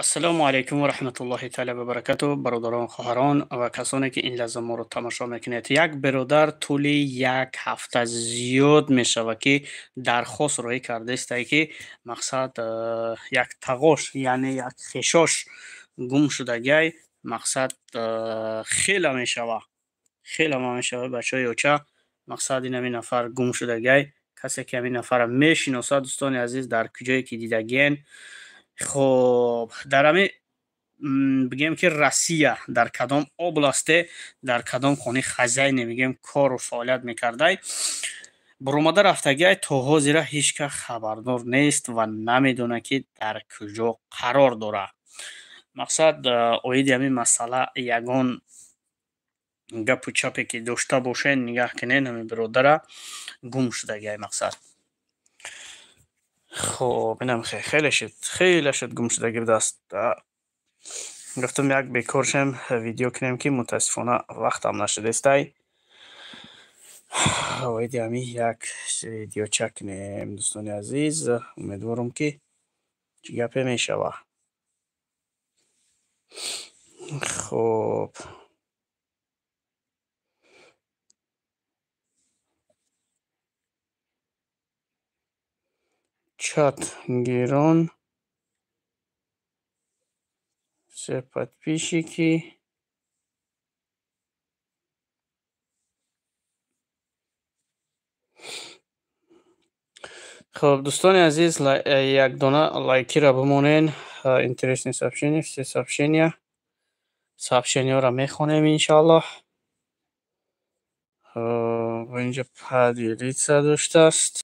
ассалому алайкум ва раҳматуллоҳи таъала ва баракатуҳ. Бародарон, хоҳарон ва касоне ки ин лаҳза моро тамошо мекунед. Як биродар тӯли як ҳафта зиёд мешавад ки дархост роҳӣ кардаистае ки мақсад як тағош, яъне як хешош гум шудагиай. Мақсад хела мешавад. Хела мешавад бачаҳои ёча. Мақсад ин ҳамин нафар гум шудагиай. Касе ки ҳамин нафарро мешиносад, дӯстони азиз, дар куҷое ки дидагиен. خب در همه بگیم که Россия در کدام областе در کدام خانه خزینه میگیم کار و فعالیت میکرده برآمده رفتگی تا حاضر هیچ که خبردار نیست و نمیدونه که در کجا قرار داره. مقصد اوید همین مسئله یگان گپ و چپی که داشته باشین نگاه کنین همین برادر گم شدگی مقصد. خب اینم خیلی شد گم شدگی به دست گفتم یک بیکار شم ویدیو کنیم که متاسفانه وقت هم نشده استای ویدیو همی یک ویدیو چک کنیم دوستان عزیز. امیدوارم که گپه می شود. خب чат гирон, все подписчики. خب دوستان عزیز یک دونه لایکی را بمونین. интересные сообщения, все сообщения را میخونیم انشاءالله. اینجا поделиться داشته است.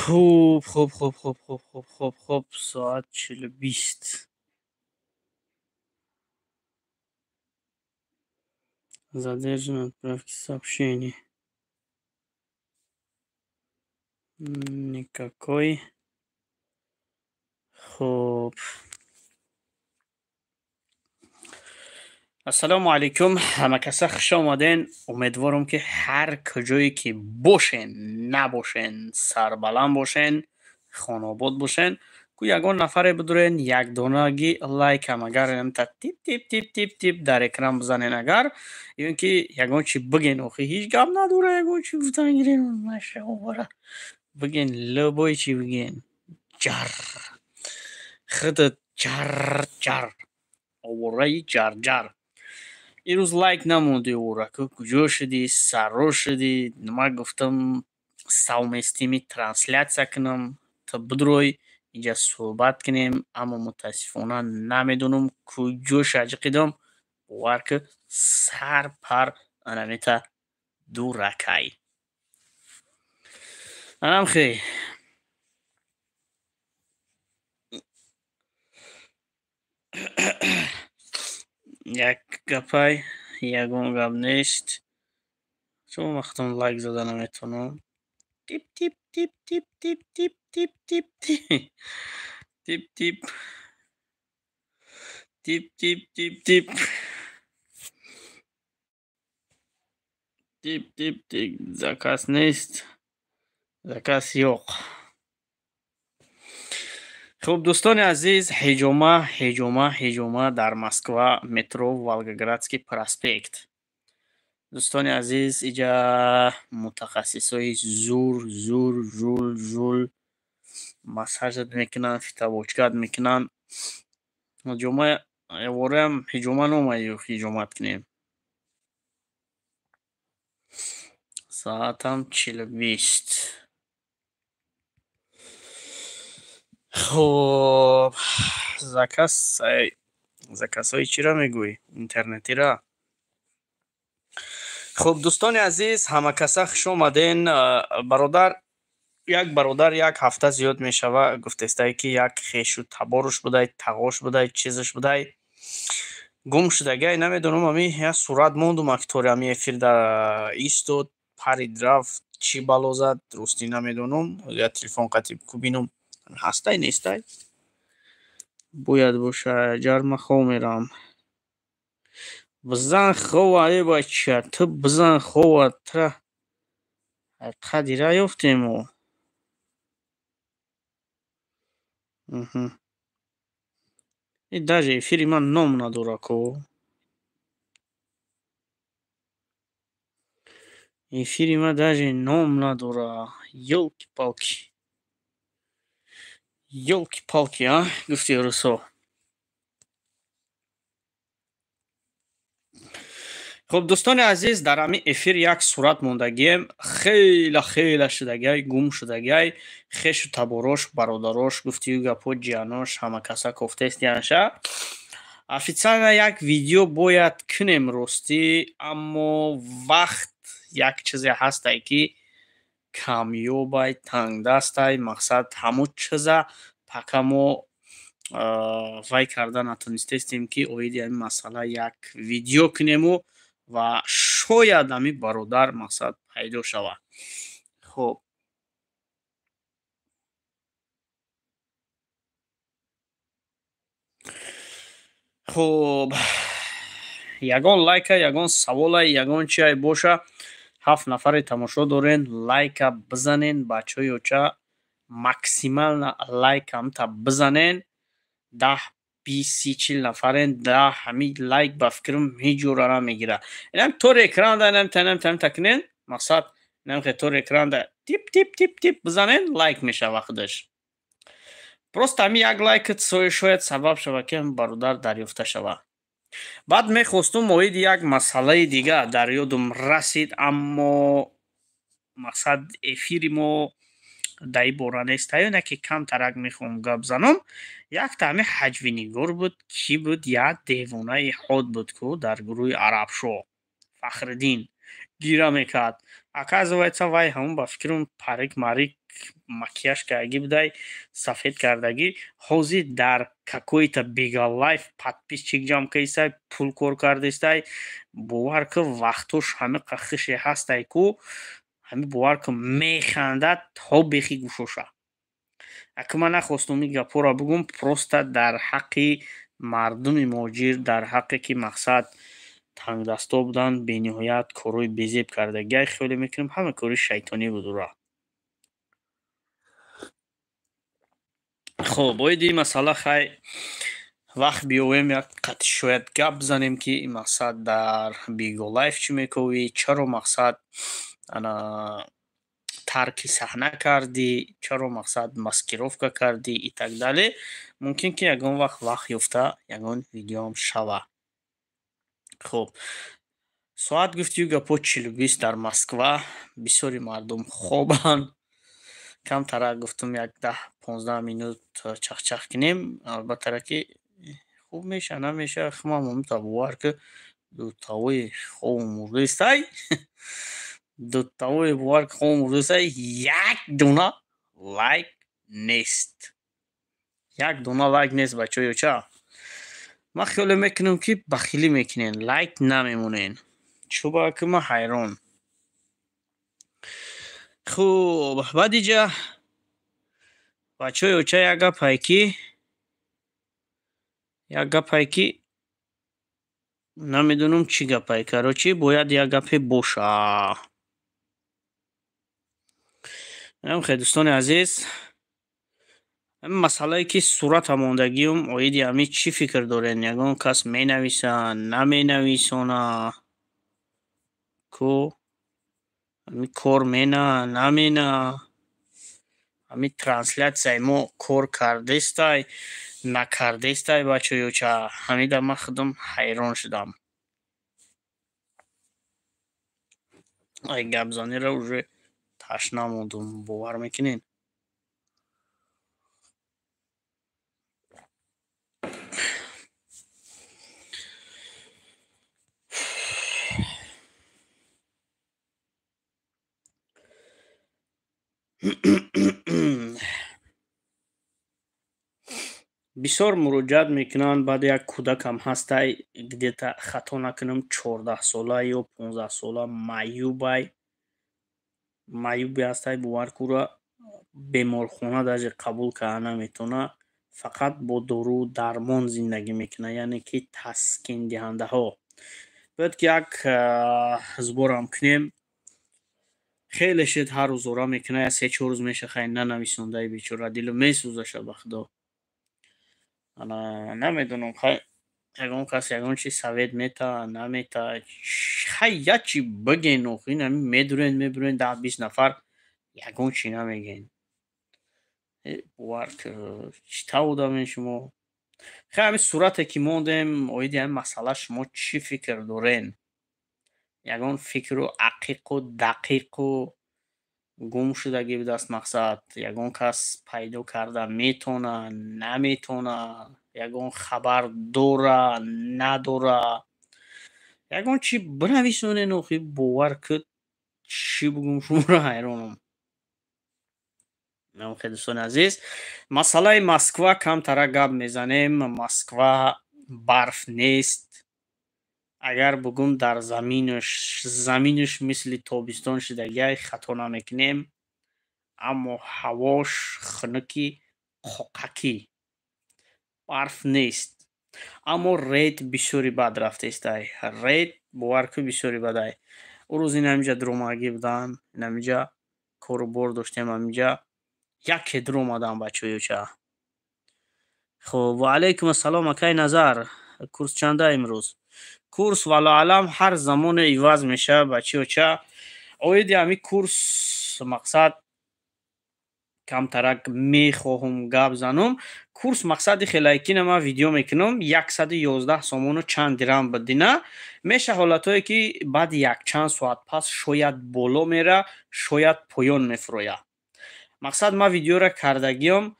خوب ساعت 40:20 задержан отправки сообщений никакой. خوب ассалому алайкум, ҳама каса хуш омаден. امیدوارم که هر کجایی که باشین نباشین سربلند باشین خاناباد باشین که یگان نفره بدورین یک دانگی لایک هم اگر انتا تیپ تیپ تیپ تیپ تیپ در اکران بزنین اگر یون که یگان چی بگین آخی هیچ گم نداره یگان چی بودن گیرین مشه آوره بگین لبای چی بگین جر خودت جر جر آوره جر جر. این روز لایک نموندی اوره که کجا شدی سرا شدی نما گفتم совместими трансляция کنم تا بدروی اینجا صحبت کنیم اما متاسفانه نمیدونم کجا شجی قدم ورک سر پر انمیتا دو رکای انم خی یک گپای یگون گپ نیست شما وقتم لایک زدن نمیتونم تیپ تیپ تیپ تیپ تیپ تیپ تیپ تیپ تیپ تیپ تیپ تیپ تیپ تیپ تیپ تیپ تیپ заказ نیست заказ یوق. خب دوستان عزیز هجومه در مسکو مترو والگگرادسکی پراسپکت. دوستان عزیز اینجا متخصصای زور مساجد میکنن فتابوچکات میکنن هجومه ورم هجومه نومه هجومت کنیم ساعتم 40:20. خب заказ های چی را میگوی اینترنتی را. خب دوستان عزیز همه کسا خوش آمدین. یک برادر یک هفته زیاد می شوه گفته استایی که یک خیشو تبارش بوده تغاش بوده چیزش بوده گم شدگی نمیدونم همی یا صورت موندم اکتوری همی افیر در ایستود پرید رفت چی بلا زد درستی نمیدونم یا تلفن قطیب کو بینم هسته نیسته бояд боша. Ҷарма хов мерам. Бизан хова е бача. Ту бизан хова тра. Қадира ёфтему. И даже эфири ман ном надора ко. Эфири ман даже ном надора. Ёлки-палки. Ёлки-палки, а? Гуфти Русо. خب دوستان عزیز در همین افیر یک صورت موندگیم خیلی شدگی گم شدگی خیش و تباراش برادراش گفتی و گپو جیاناش همه کسا کفته است یعنیشه официально یک ویدیو باید کنیم راستی اما وقت یک چیزی هسته که کامیابی تنگ دسته مقصد همون چیزه پاکمو وای کرده نتونستیم که اویدی همین مسئله یک ویدیو کنیم و شاید همین برادر مقصد پیدا شود. خب ягон лайка ягон савола ягон чиай боша 7 нафаре тамошо дорен лайка бизанен бачаҳои оча максимал лайкамта бизанен 10 20 40 нафарен да ҳамин лайк ба фикрам ҳеҷора намегира инам тор экранда инам такнен мақсад инам тор экранда тип тип тип тип бизанен лайк мешава худаш просто ҳамин як лайкат шояд сабаб шава ки бародар дарёфта шава. баъд мехостум оиди як масъалаи дига дар ёдум расид аммо мақсад эфири мо дар ин бора нест ё ки камтарак мехоҳам гап занам якта ҳамин ҳаҷвинигор буд ки буд як девонаи ҳод буд ку дар гурӯҳи арабшо фахриддин гира мекард оказывается вай ҳамон ба фикрам парик марик макияж кардаги будай сафед кардагӣ ҳозир дар какой-то бегалайф подписчик ҷамъ кардистай пул кор кардистай бовар ку вақтош ҳамин қахише ҳастай ку ҳамин бовар ку механдад то бехи гушоша ака ман нахостум ин гапҳоро бигӯм просто дар ҳаққи мардуми муҳоҷир дар ҳаққе ки мақсад тангдаста буданд бениҳоят корҳои безеб кардагиай хиёле мекунем ҳама кори шайтонӣ будура. хоб оиди ин масъала хай вақт биёвем як қатъи шояд гап бизанем ки ин мақсад дар биголайф чӣ мековӣ чаро мақсад ана тарки саҳна кардӣ чаро мақсад маскировка кардӣ и так дале мумкин ки ягон вақт ёфта ягон видеоам шава. хуб соат гуфтию гапҳо 42 дар Москва бисёри мардум хобанд камтарак гуфтум як 10-15 минут чахчах кунем албаттара ки хуб меша намеша хмам мута бовар ки дутавои хобу мурдистай дутавои бовар ки хобу мурдистай як дуна лайк нест як дуна лайк нест бачаҳои оча ман хиёле мекунам ки бахилӣ мекунен лайк намемонен чӯба ки ман ҳайрон. хуб баъдиҷа бачаҳои оча як гапае ки намедонам чӣ гапае карочи бояд як гапе боша. намехоҳед дӯстони азиз ҳамин масъалае ки сурата мондагиам оиди ҳамин чӣ фикр дорен ягон кас менависа наменависона ку ҳамин кор мена намена ҳамин транслятсияи мо кор кардестай накардестай бачаҳои оча ҳамида ман худам ҳайрон шудам. ай гапзанира уже ташна мондум бовар мекунед. бисёр муроҷиат мекунанд баъд як кӯдакам ҳастай где-то хато накунам 14сола ё 15сола маъюбе ҳастай бовар кура беморхона даже қабул карда наметавонад фақат бо дору дармон зиндагӣ мекунад, яъне ки таскиндиҳандаҳо. бояд ки як зборам кунем. хеле шед ҳар рӯз ора мекунад, як 3-4 рӯз мешахад нанависондаи бечора, дилу месӯзаша ба худо. Намедонам ягон кас ягон чиз совет мета, намета. Як чи биген охир ин ҳамин медурен 10-20 нафар ягон чи намеген. Бовар кӯ чӣ тавр дорем шумо? Хеле ҳамин сурате ки мондем оиди ҳамин масъала шумо чӣ фикр дорен? Ягон фикру ақиқу дақиқу гумшудагӣ будааст мақсад. Ягон кас пайдо карда метона, наметона, ягон хабар дора, надора. Ягон чӣ бинависонен охир бовар кӯ чӣ бигӯм шуморо ҳайронам. Намехед дӯстони азиз, масъалаи Москва камтарак гап мезанем. Москва барф нест. Агар бигӯм дар заминаш мисли тобистон шудагиай хато намекунем, аммо ҳавош хунуки қоқакӣ. Барф нест. Аммо ред бисёри бад рафтаистай. Ред бовар кӯ бисёри бадай. Ӯ рӯз ин ҳаминҷа дурумагӣ будам, ин ҳаминҷа кору бор доштем, ҳаминҷа яке дур омадам бачаёча. Хуб, ва алайкум ассалом акай Назар. Курс чанда имрӯз? Курс валоалам ҳар замоне иваз мешавад бачаёча. Оиди ҳамин курс мақсад камтарак мехоҳам гап занам. Курс мақсади хелайкина ман видео мекунам 111 сомону чанд дирам бидина. Меша ҳолатое ки баъди якчанд соат пас шояд боло мера, шояд поён мефурояд. Мақсад ман видеоро кардагиам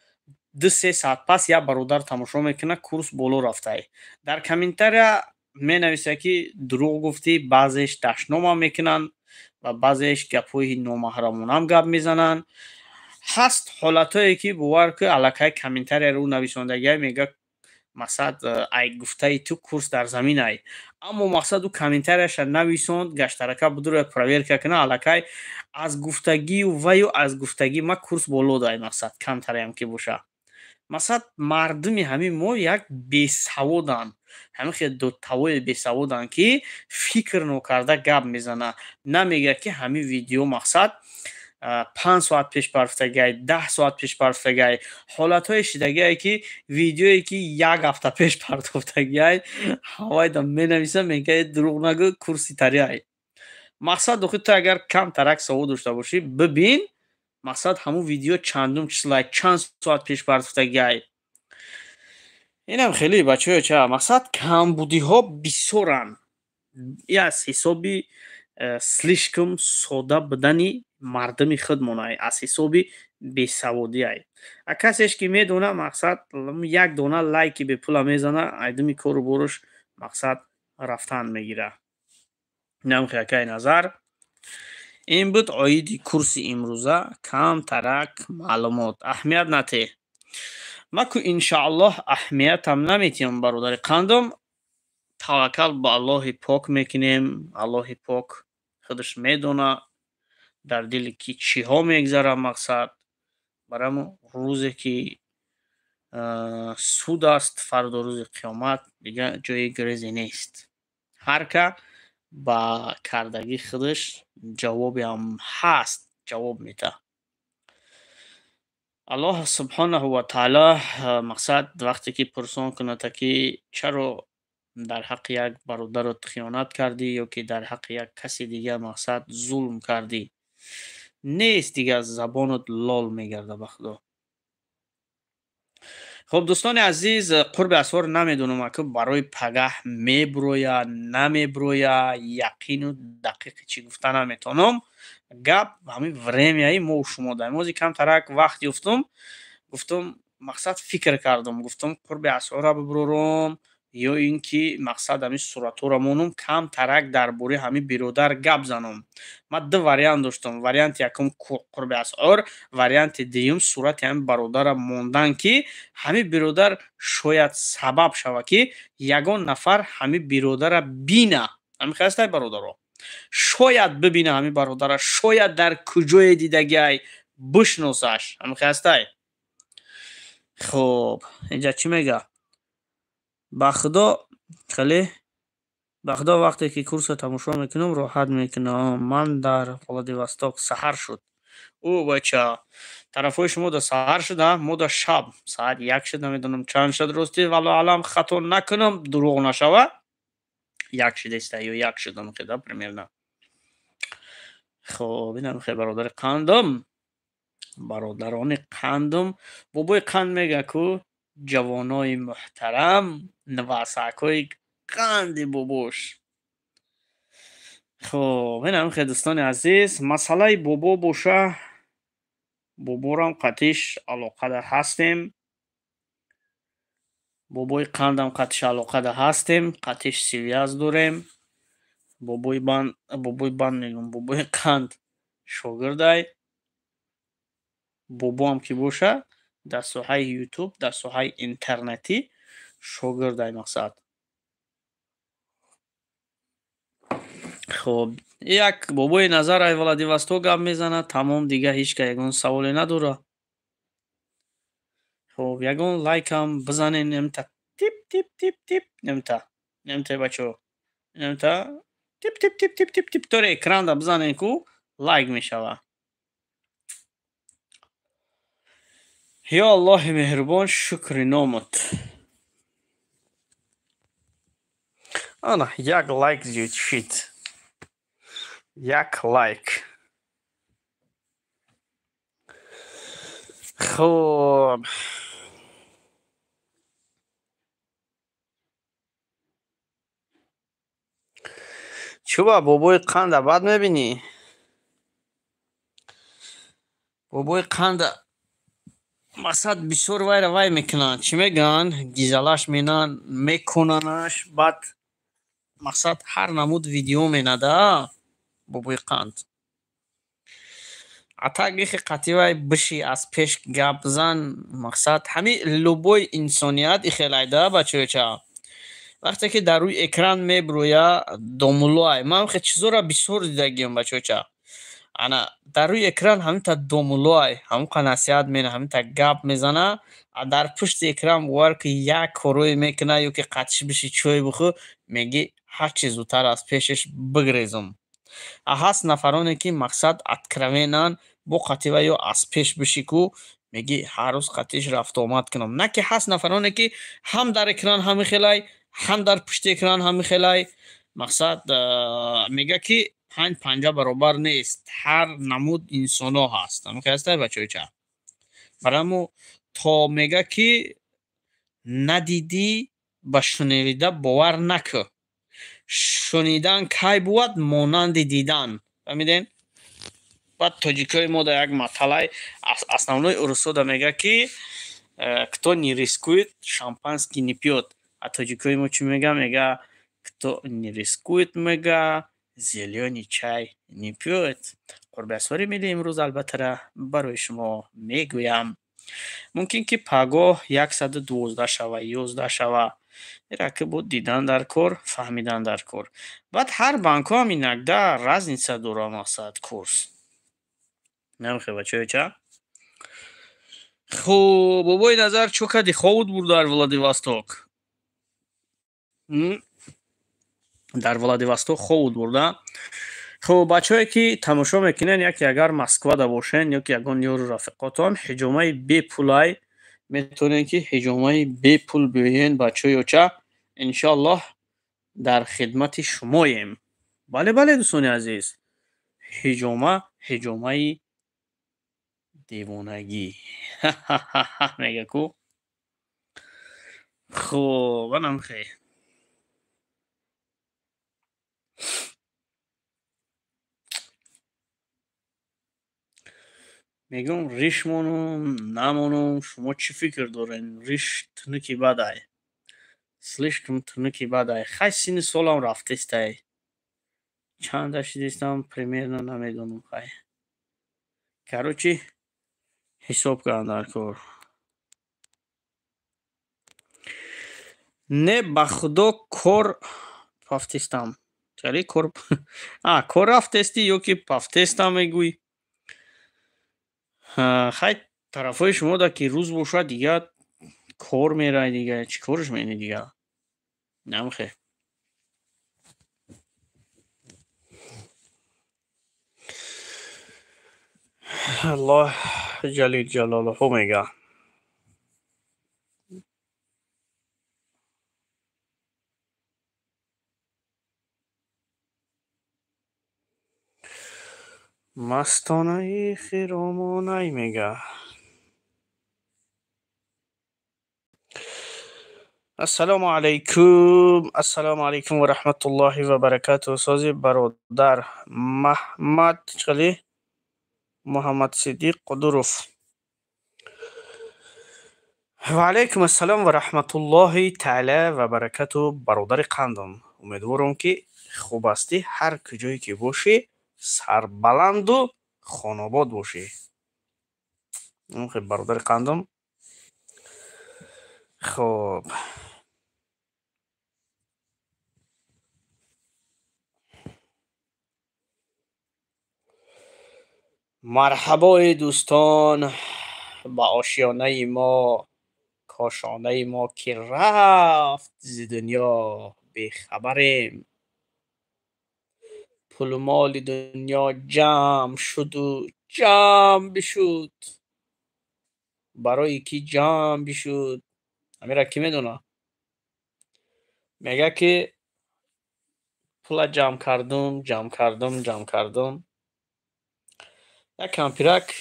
2-3 соат пас як бародар тамошо мекунад, курс боло рафтай. Дар комментария менависад ки дурӯғ гуфтӣ, баъзеш дашномам мекунанд ва баъзеш гапҳои номаҳрамонам гап мезананд. ҳаст ҳолатое ки бовар кӯ аллакай комментарияро нависондагиай мега мақсад ай гуфтаи ту курс дар заминай. Аммо мақсад ӯ комментарияша нависонд, гаштарака будро проверка кунад, аллакай аз гуфтагию ваю аз гуфтагии ман курс боло дай, мақсад камтараям ки боша. Мақсад мардуми ҳамин мо як бесаводанд, ҳамин хел дутавои бесаводанд ки фикр нокарда гап мезананд. Намегӯяд ки ҳамин видео мақсад 5 соат пеш барфтагиай, 10 соат пеш барфтагиай. Ҳолатҳое шидагиае ки видеое ки як ҳафта пеш партофтагиай, ҳавайда менависад, мегӯяд дурӯғ нагӯ, курси тарияй. Мақсад охир ту агар камтарак савод дошта бошӣ, бибин мақсад ҳамун видео чандум числай, чанд соат пеш партофтагиай. Инам хеле бачаёча, мақсад камбудиҳо бисёранд. И аз ҳисоби слишком сода будани мардуми худмонай, аз ҳисоби бесаводиай. Касеш ки медонад мақсад як дона лайки бепула мезанад, айдуми кору боруш мақсад рафтан мегирад. Намехед акай Назар. Ин буд оиди курси имрӯза, камтарак маълумот. Аҳамият натеҳ. Ман ку иншоаллоҳ аҳамиятам наметиҳам бародари қандум. Таваккал ба Аллоҳи пок мекунем. Аллоҳи пок худаш медонад дар дили ки чиҳо мегзарад. Мақсад барамон рӯзе ки суд аст, фардо рӯзи қиёмат дига ҷои гурезе нест. Ҳар ка ба кардагии худаш ҷавобе ҳам ҳаст, ҷавоб медиҳад. Аллоҳ субҳонаҳу ва таъоло мақсад вақте ки пурсон кунад ки чаро дар ҳаққи як бародарат хиёнат кардӣ ё ки дар ҳаққи як каси дига мақсад зулм кардӣ, нест дига забонат лол мегардад ба худо. хуб дӯстони азиз, қурби асрор намедонам аку барои пагаҳ мебуроя, намебуроя, яқину дақиқи чӣ гуфта наметавонам. Гап ҳамин времяи мо шумо даймози камтарак вақт ёфтум, гуфтам мақсад фикр кардам, гуфтам қурби асрора бибурорам ё ин ки мақсад ҳамин суратҳоро монам камтарак дар бораи ҳамин биродар гап занам. Ман ду вариант доштам. Варианти якум қурби асрор, варианти дуюм сурати ҳамин бародарам мондан ки ҳамин биродар шояд сабаб шавад ки ягон нафар ҳамин биродарро бина. Ҳамин хастай бародаро. Шояд бибина ҳамин бародарро, шояд дар куҷое дидагиай бишносаш. Ҳамин хастай. خب اینجا چی میگه؟ بخدا وقتی که کورس رو تماشا میکنم راحت میکنم. من در ولادیوستوک سحر شد. او بچه طرفای شما در سحر شده، ما در شب ساعت 1 شد. نمیدونم چند شد راستی، ولی علم خطا نکنم دروغ نشوه 1 شده است یا 1 شدم خدا پرمیرنا. خب اینم خیلی برادران قندم بابای قند میگه که جوانای محترم نواسکای قند بابوش. خب اینم خیلی دوستان عزیز مسئله بابا باشه، بابا رو هم قطعش علاقه ده هستیم، بابای قند هم قطعش علاقه ده هستیم، قطعش سویاز داریم. بابای بند میگم بابای قند شاگردای بابا هم که باشه در ساحه یوتیوب در ساحه اینترنتی شاگردای مقصد. خب یک بابای نظر ای ولادیوستوک گپ میزنه تمام دیگه هیچ که یگون سوالی نداره. خب یگون لایک هم بزنین نمتا تیپ تیپ تیپ تیپ نمتا بچو نمتا تیپ تیپ تیپ تیپ تیپ تیپ طور اکران دا بزنین کو لایک میشوه. یا الله مهربان شکر نامت. آنا یک لایک زیاد شید، یک لایک. خب چوبا بابای قند بعد میبینی؟ بابای قند مقصد بسیار وای میکنن چی میگن گیزلاش مینن میکننش بعد مقصد هر نمود ویدیو مینده بابای قند اتاگی که قطعی وای بشی از پیش گپ بزن. مقصد همین لوبوی انسانیت خیلیده بچه چه وقتی که در روی اکران میبرویه دومولوی من خیلی چیزا را بسیار دیدگیم بچه چه انا در روی اکران همین تا دومولوی همون نصیحت مینه همین تا گپ میزنه در پشت اکران بوار که یک کروی میکنه یا که قطش بشی چوی بخو میگی هر چیز زودتر از پیشش بگریزم. هست نفرانی که مقصد اتکروینن با قطیوه یا از پیش بشی کو میگی هر روز قطیش رفت آمد کنم. نه که هست نفرانی که هم در اکران هم خیلی هم در پشت اکران هم خیلی مقصد میگه که 5 برابر نیست هر نمود انسان ها هست. همون که هسته بچه چه برامو تا میگه که ندیدی با شنیده باور نکو شنیدن کی بود مانند دیدن. فهمیدین؟ بعد تاجیکای ما در یک مطلع основной урусу да میگه که кто не рискует шампанский не пьет. А таджикой ему что мега кто не рискует мега зеленый чай не пьет. قربسوری میده امروز البته برای شما میگویم ممکن که پگاه 112 شوه 11 شوه ایره که بود دیدن در کار فهمیدن در کار. بعد هر بانک ها هم اینک разница داره مقصد کورس نمیخواه بچه چه خب بابای نظر چو کدی خود بود در ولادیوستوک در ولادیوستوک خود برده. خب بچه‌ای که تماشا میکنن یکی اگر مسکو دا باشن یا که یگان یور رفقاتان حجامه بی پولای میتونن که حجامه بی پول بیاین بچه‌ای چه انشالله در خدمت شماییم. بله دوستان عزیز حجامه دیوانگی میگه کو. خب انم خیلی میگم ریش مونم نمونم شما چی فکر دارین؟ ریش تنکی بدای слишком تنکی بدای خیلی سین سالم رفته استای چند شدیستم примерно نمیدونم خیلی короче حساب کردن در کار نه بخدا کار پافتستم چلی کار کار رفتستی یا که پافتستم میگوی خیلی طرفای شما دا که روز باشه دیگه کار میره دیگه، چی کارش می‌کنی دیگه؟ نمیخه. الله جلیل جلاله میگه مستانه خیرامانه میگه. السلام علیکم، السلام علیکم و رحمت الله و برکاته. سازی برادر محمد چلی محمد صدیق قدروف. و علیکم السلام و رحمت الله تعالی و برکاته برادر قندم. امیدوارم که خوب هستی، هر کجایی که باشی سربلند و خاناباد باشی. خیلی برادر قندم. خب مرحبا دوستان با آشیانه ما، کاشانه ما که رفت ز دنیا بیخبریم. پول و مال دنیا جمع شد و جمع بشد. برای کی جمع بشد؟ امیره کی میدونه؟ میگه که پول جمع کردم جمع کردم جمع کردم. یکم پیرک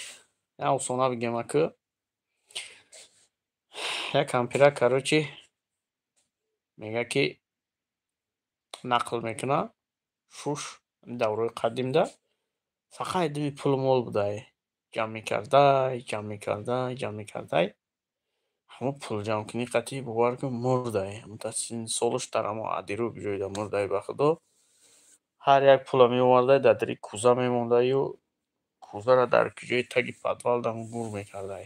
یا افسانه بگم که یکم پیرک کروچی میگه که نقل میکنه شوش давраи қадимда фақат идами пулу мол будай. Ҷамъ мекардай, ҷамъ мекардай, ҷамъ мекардай. Ҳамон пулҷамъкунӣ қатъи бовар кун мурдай. Мутаассисин солуш дар ҳамон адиро биҷоида мурдай ба худо. Ҳар як пула меовардай дар дили кӯза мемондаю кӯзаро дар куҷои таги падвал дар гур мекардай.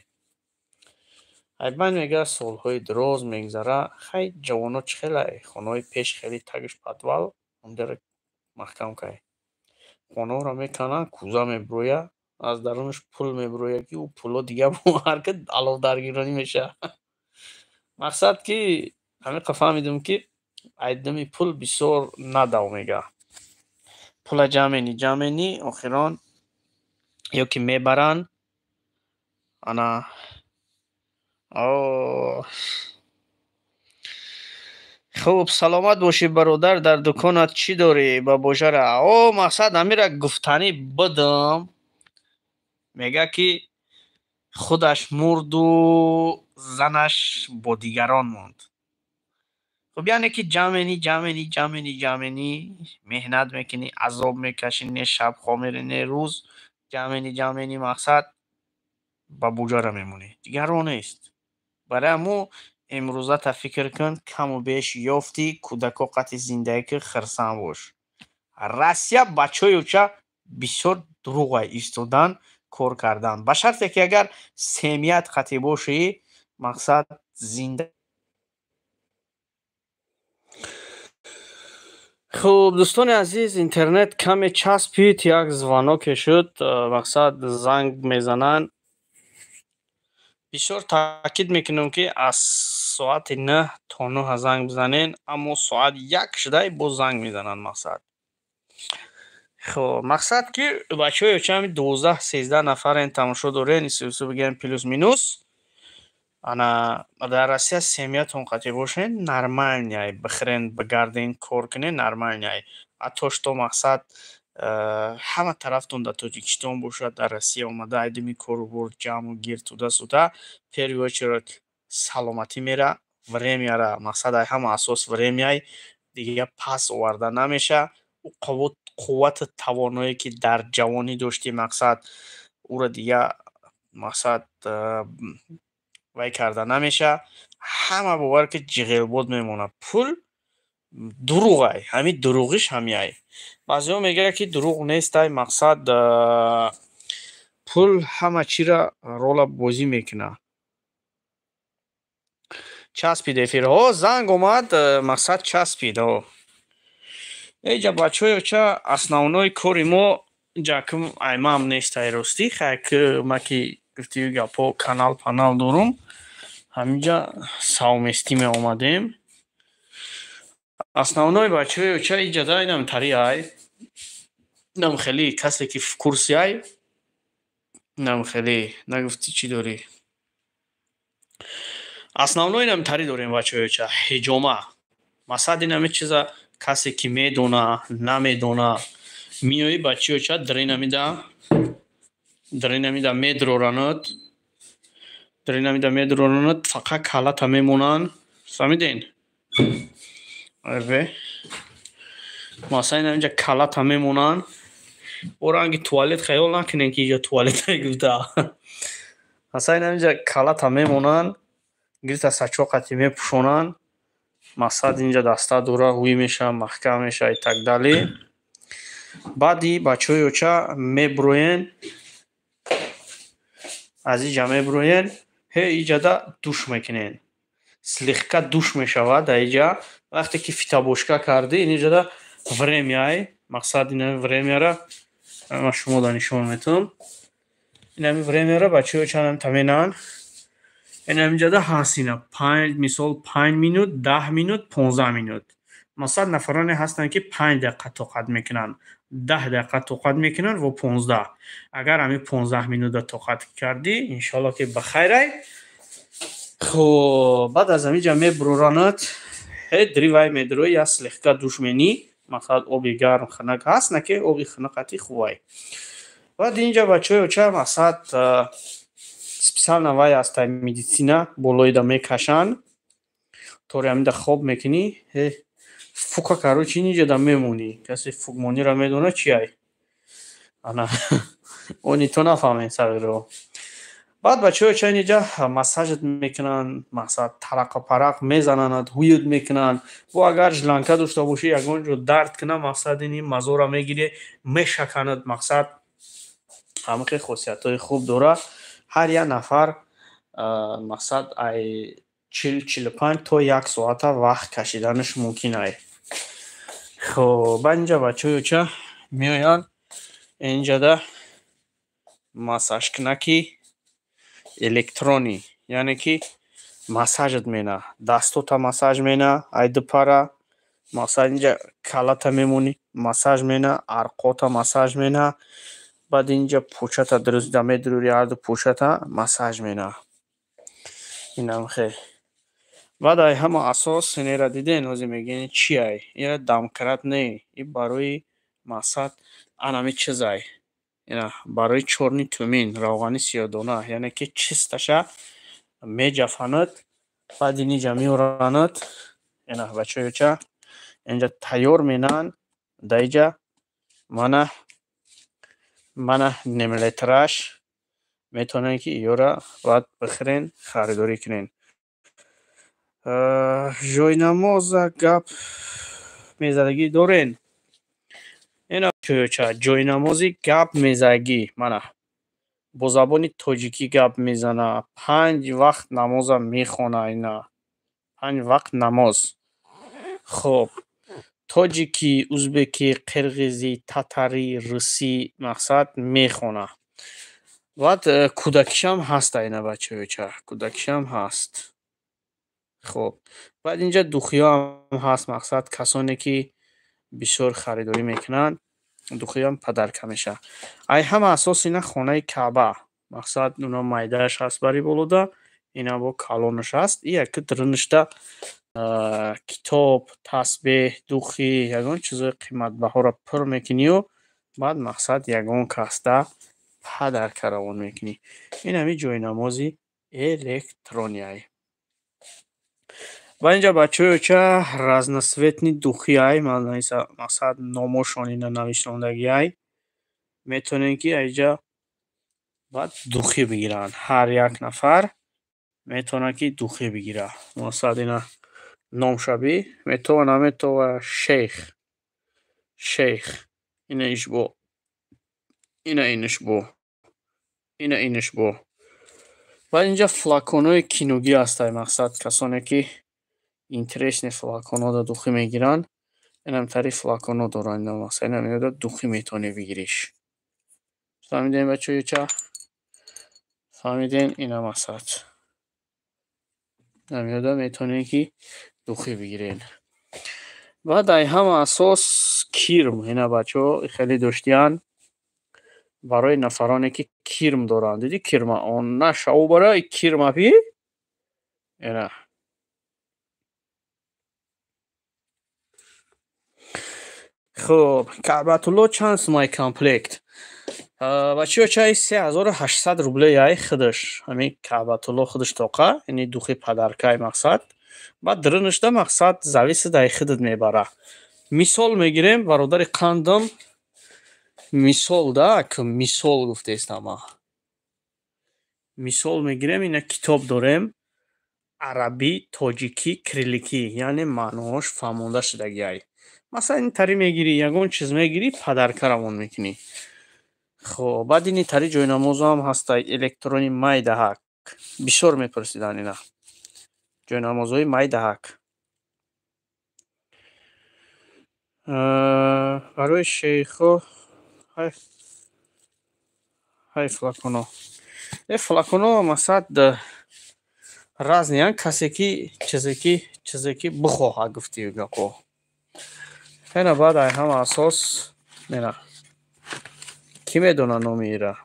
Айбан мегӯяд солҳои дроз мегзара. Хай ҷавоно чӣ хелае? Хонаҳои пеш хеле тагиш падвал онҷаро маҳкам кай. Хонаҳоро мекананд, кӯза мебирояд, аз дарунаш пул мебирояд ки ӯ пуло дига бовар ки аловдаргиронӣ мешавад. Мақсад ки ҳамиқа фаҳмидем ки айдами пул бисёр надав мегӯяд. Пула ҷамъ менӣ охирон ё ки мебаранд ана хуб саломат бошӣ бародар, дар дуконат чӣ дорӣ ба божара? Мақсад ҳамира гуфтанӣ будам. Мега ки худаш мурду занаш бо дигарон монд. Хуб яъне ки ҷамъ менӣ, меҳнат мекунӣ, азоб мекашӣ, не шабҳо мерӣ, не рӯз. Ҷамъ менӣ, мақсад ба божара мемонӣ, дигар роҳ нест. Барои ҳамун имрӯзата фикр кун, каму беш ёфтӣ, кӯдако қадри зиндагӣ кун, хирсанд бош. Россия бачаҳои уча бисёр дурӯғай истодан кор кардан. Ба шарте ки агар семият қатъӣ бошӣ, мақсад зинда. хуб дӯстони азиз, интернет каме часпид, як звоноке шуд, мақсад занг мезананд. Бисёр таъкид мекунем ки аз соати 9 то 9 занг бизанен, аммо соат 1 шудай боз занг мезананд. Мақсад ки бачаҳои учами 12-13 нафарен тамошо дорен, исӯ бигӯем плюс минус. Ана дар Россия семиятон қатъӣ бошен, нормальняй бихирен бигарден, кор кунен, нормальняй. Ҳатто шуто мақсад ҳама тарафтон дар Тоҷикистон бошад, дар Россия омада айдами корубор ҷамъу гир туда-суда, первую очередь саломатӣ мера, времяра, мақсад ай ҳама асос времяй дига пас оварда намеша. қуввату тавоное ки дар ҷавонӣ доштӣ, мақсад ӯро дига мақсад вай карда намеша. Ҳама бовар ки ҷиғелбод мемонад. Пул дурӯғай, ҳамин дурӯғиш ҳамяй. Баъзеҳо мегӯяд ки дурӯғ нестай, мақсад пул ҳама чиро рола бозӣ мекунад. Часпид эфирҳо, занг омад, мақсад часпид. Эҷа бачаҳои уча основной кори мо ҷакум аймам нестай ростӣ. Хай ки ма ки гуфтию гапҳо канал панал дорум. ҳаминҷа савместӣ меомадем. Основной бачаҳои уча иҷада инам тариай. Инам хеле касе ки в курсиай. Инам хеле нагуфтӣ чӣ дорӣ? Основной инам тари дорем бачаҳои уча. Ҳиҷома. Масад инаме чиза касе ки медона, намедона. Миёӣ бачаҳои уча дренамида медроранад. Дренамида медроранад, фақат калата мемонанд. Фаҳмиден? Масалан инаминҷа калата мемонанд. Бо ранги туалет хаёл накунем ки инҷа туалет мегуфта. Масалан инаминҷа калата мемонанд, гирифта сачоқати мепӯшонанд. Масад инҷа даста дора ҳуй меша, маҳкам меша и так дале. Баъди бачаҳои уча мебуроен, аз инҷа мебуроен, иҷада душ мекунен. Слегка душ мешавад дар инҷа. Вақте ки фитабошка кардӣ, ин иҷада времяй. Мақсад инами времяра ман шуморо нишон метавам. Инами времяра бачаҳои уча таменанд. Инаминҷада ҳаст ина мисол 5 минут, 10 минут, 15 минут. Масалан нафароне ҳастанд ки 5 дақиқа тоқат мекунанд, 10 дақиқа тоқат мекунанд ва 15. Агар ҳамин 15 минута тоқат кардӣ, иншоалло ки ба хайрай. Хоб, баъд аз ҳаминҷа мебуроранад, дри вай медурӣ, я слегка душ менӣ. Масалан оби гарм ханак ҳаст, на ки оби ханақати хубай. Баъд инҷа бачаҳои уча масад специална вай аст медицина болоида мекашанд. Тори ҳаминда хоб мекунӣ, фука карочи ин иҷада мемонӣ. Касе фукмонира медона чи ай? Ана они то нафаҳмем сағиро. Баъд бачаҳои уча ин иҷа массажат мекунанд, масалан тараққапарақ мезананд, ҳуйят мекунанд. Бо агар жиланка дошта бошӣ, ягон ҷо дард кунад, мақсад ини мазора мегирӣ, мешаканад. Мақсад ҳамаки хосиятҳои хуб дорад. Ҳар як нафар мақсад ай 40-45 то 1 соата вақт кашиданаш мумкин ай. Хоб, баъд инҷа бачаҳои уча меоянд инҷада массажкунаки электронӣ, яъне ки массажат мена, дастота массаж мена, ай дупара. Масалан инҷа калата мемонӣ, массаж мена, арқота массаж мена. Баъд инҷа почата дурузида медурӯри, ҳарду почата массаж мена. Инам хел. Баъд ай ҳама асос инера диден, ҳозир мегӯед чи ай? Ира дамкрат не, ин барои мақсад анами чизай. Ина барои чорни тӯмин, равғани сиёҳдона, яъне ки чисташа меҷафанад. Баъд ин иҷа меоранад. Ина бачаҳои уча инҷа тайёр менаанд. Дар инҷа мана немлитраш метавонем ки иёра баъд бихӯрен, харидорӣ кунен. Ҷойнамоза гап мезадагӣ дорен? Ина бачаҳои уча ҷойнамози гап мезадагӣ мана бо забони тоҷикӣ гап мезана. 5 вақт намоза мехона ина. 5 вақт намоз. Хоб, тоҷикӣ, узбекӣ, қирғизӣ, татарӣ, русӣ мақсад мехона. Баъд кӯдакишам ҳаст ина бачаҳои уча. Кӯдакишам ҳаст. Хоб, баъд инҷа духиёам ҳаст, мақсад касоне ки бисёр харидорӣ мекунанд, духиёам падарка меша. Ай ҳама асос ина хонаи Каъба. Мақсад уна майдааш ҳаст бари болода, ина бо калонаш ҳаст. И як риништа китоб, тасбеҳ, духӣ, ягон чизои қиматбаҳоро пур мекунию, баъд мақсад ягон каста падарка равон мекунӣ. Ин ҳамин ҷойнамози электронӣ ай. Ва инҷа бачаҳои уча разносветни духӣ ай, мақсад номошон ина навишондагӣ ай. Метавонем ки айҷа баъд духӣ бигиранд. Ҳар як нафар метавонад ки духӣ бигира. Масалан ина номшабӣ метавон, наметава шейх. Ина ишбо. Ина инишбо. Ина инишбо. Баъд инҷа флаконҳои киногӣ ҳастанд. Мақсад касоне ки интересни флаконҳоро духӣ мегиранд, инам тари флаконҳо доранд. Масалан инамида духӣ метавонӣ бигириш. Фаҳмидем бачаҳои уча? Фаҳмидем? Ина масад. намёда метавонед ки духӣ бигирен. Баъд ай ҳама асос кирм, ина бачаҳо хеле доштиян барои нафароне ки кирм доранд. Дидӣ кирма? Он на шаву барои кирма пи? Ина. Хуб, Каъбатулло чанд сумаи комплект? Бачаҳо чай 3800 рублеяй худаш. Ҳамин Каъбатулло худаш тоқа, яъне духи падаркай мақсад. Баъд дрынашда мақсад зависит ай худат мебара. Мисол мегирем, бародари қандам, мисол да, мисол гуфтестам. Мисол мегирем, ина китоб дорем арабӣ, тоҷикӣ, кирилликӣ, яъне маъноҳош фаҳмонда шудагиай. Масалан, ин тари мегирӣ, ягон чиз мегирӣ, падарка равон мекунӣ. خب بعد این تری جوی نمازو هم هسته الکترونی مای دهک بسیار میپرسیدن اینا جوی نمازوی مای دهک برای شیخو های فلکونو ای فلکونو مساد رازنیان کسی که چیزی که بخواه گفتی گاکو اینا بعد ای هم اساس نه کی میدونه نومی را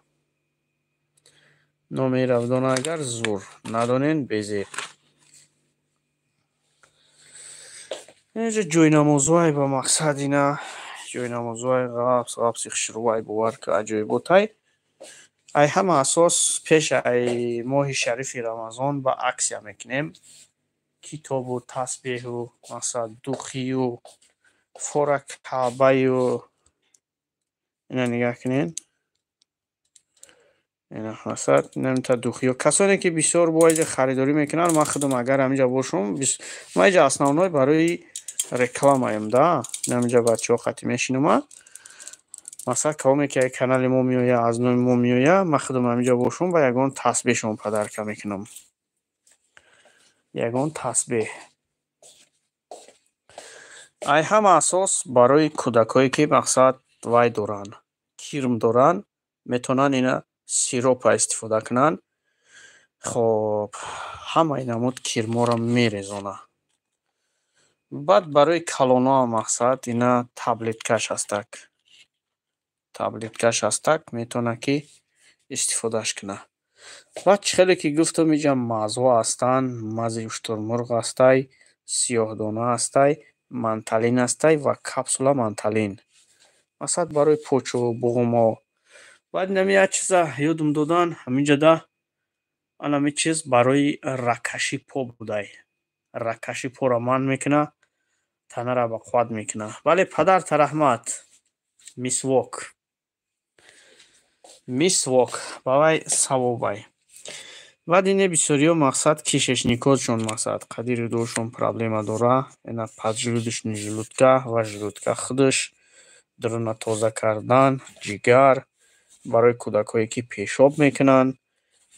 نومی را بدونه اگر زور ندونین بیزی اینجا جوی نمازوهای با مقصد اینا جوی نمازوهای غابس خشروهای بوار که اجوی بوتای ای همه اساس پیش ای ماه شریفی رمضان با عکس میکنیم کتاب و تسبیح و مثلا دوخی و فورک کعبه و اینا نگاه کنین اینا مثلا نمیتا دوخی و کسانی که بسیار باید خریداری میکنن من خودم اگر همینجا باشم ما اینجا اسنونای برای реклама аем да наминҷа бачаҳо қати мешинума масалан кавоме ки канали мо меоя аз номи мо меоя ман худам ҳаминҷа бошум ва ягон тасбеҳшон падарка мекунам ягон тасбеҳ ай ҳама асос барои кӯдакое ки мақсад вай доранд кирм доранд метавонанд ина сиропа истифода кунанд хоб ҳамаи намуд кирморо мерезонанд баъд барои калонҳо мақсад ина таблеткаш ҳастак метавонад ки истифодаш кунад баъд чӣ хеле ки гуфтам инҷа мазҳо ҳастанд мази уштурмурғ ҳастай сиёҳдона ҳастай манталин ҳастай ва капсула манталин мақсад барои почу буғумҳо баъд инами як чиза ёдам додан ҳаминҷада анами чиз барои раккаши по будай раккаши поро манъ мекунад танаро ба қувват мекунад вале падарта раҳмат мисвок ба вай савобай баъд ине бисёриҳо мақсад кишешникҳошон мақсад қади рӯдошон проблема дора ина поджелудочный желудка ва желудка худаш дрӯна тоза кардан ҷигар барои кӯдакое ки пешоб мекунанд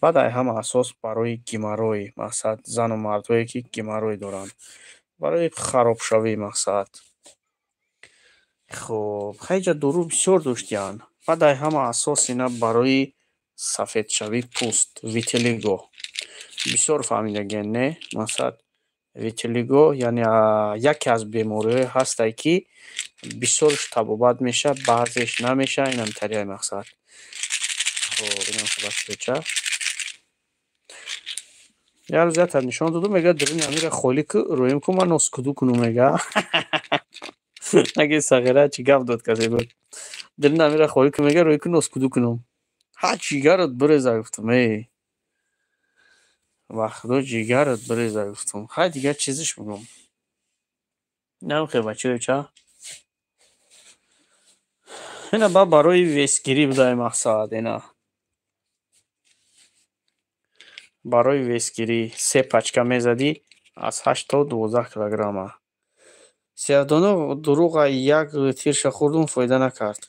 баъд ай ҳама асос барои геморрой мақсад зану мардое ки геморрой доранд барои харобшавӣ мақсад хуб ҳайҷа дору бисёр доштиянд баъд ай ҳама асос ина барои сафедшавии пӯст витилиго бисёр фаҳмидагиен не мақсад витилиго яъне яке аз бемориҳое ҳастае ки бисёрш табобат меша баъзеш намеша инам тарияи мақсад хуб инам хабарча як рӯз як нишон додум мега дурини амира холӣ ку рӯем ку ман носкуду кунум мега аги сағира чӣ гап дод касе гуфт дурини амира холӣ ку мега рӯем ку носкуду кунум ҳа ҷигарат биреза гуфтам ва худо ҷигарат биреза гуфтам ҳай дигар чизиш мегӯм намехӯҳед бачаҳо ча ина ба барои весгирӣ будай мақсад ина барои весгирӣ 3 пачка мезадӣ аз 8 то 12 килограмма сиёҳдона дурӯға як тирша хӯрдум фоида накард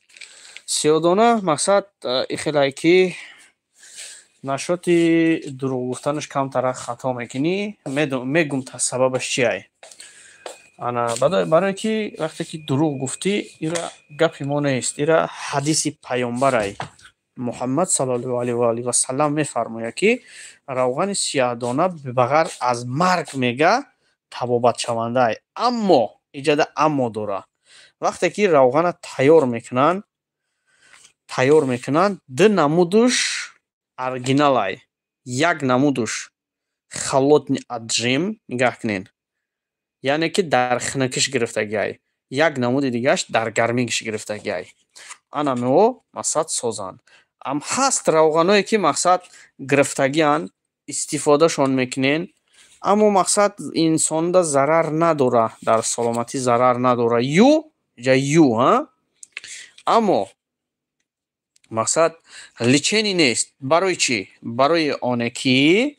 сиёҳдона мақсад ихелае ки нашоти дурӯғ гуфтанаш камтара хато мекунӣ мегум та сабабаш чиай ана барое ки вақте ки дурӯғ гуфтӣ ира гапи мо нест ира ҳадиси паёмбарай محمد صلی الله علیه و آله و سلم میفرماید که روغن سیاه‌دانه بغیر از مرگ میگه تبابت شونده ای. اما ایجاد اما داره. وقتی که روغن تیار میکنن دو نمودش ارگینال ای. یک نمودش холодный отжим نگاه کنین، یعنی که در خنکش گرفتگی ای. یک نمود دیگهش در گرمیش گرفتگی ای. انا میو مقصد سازن. ام هست روغنایی که مقصد گرفتگی ان استفاده شون میکنین، اما مقصد انسان دا ضرر نداره، در سلامتی ضرر نداره. یو ها، اما مقصد لیچنی نیست. برای چی؟ برای آنه که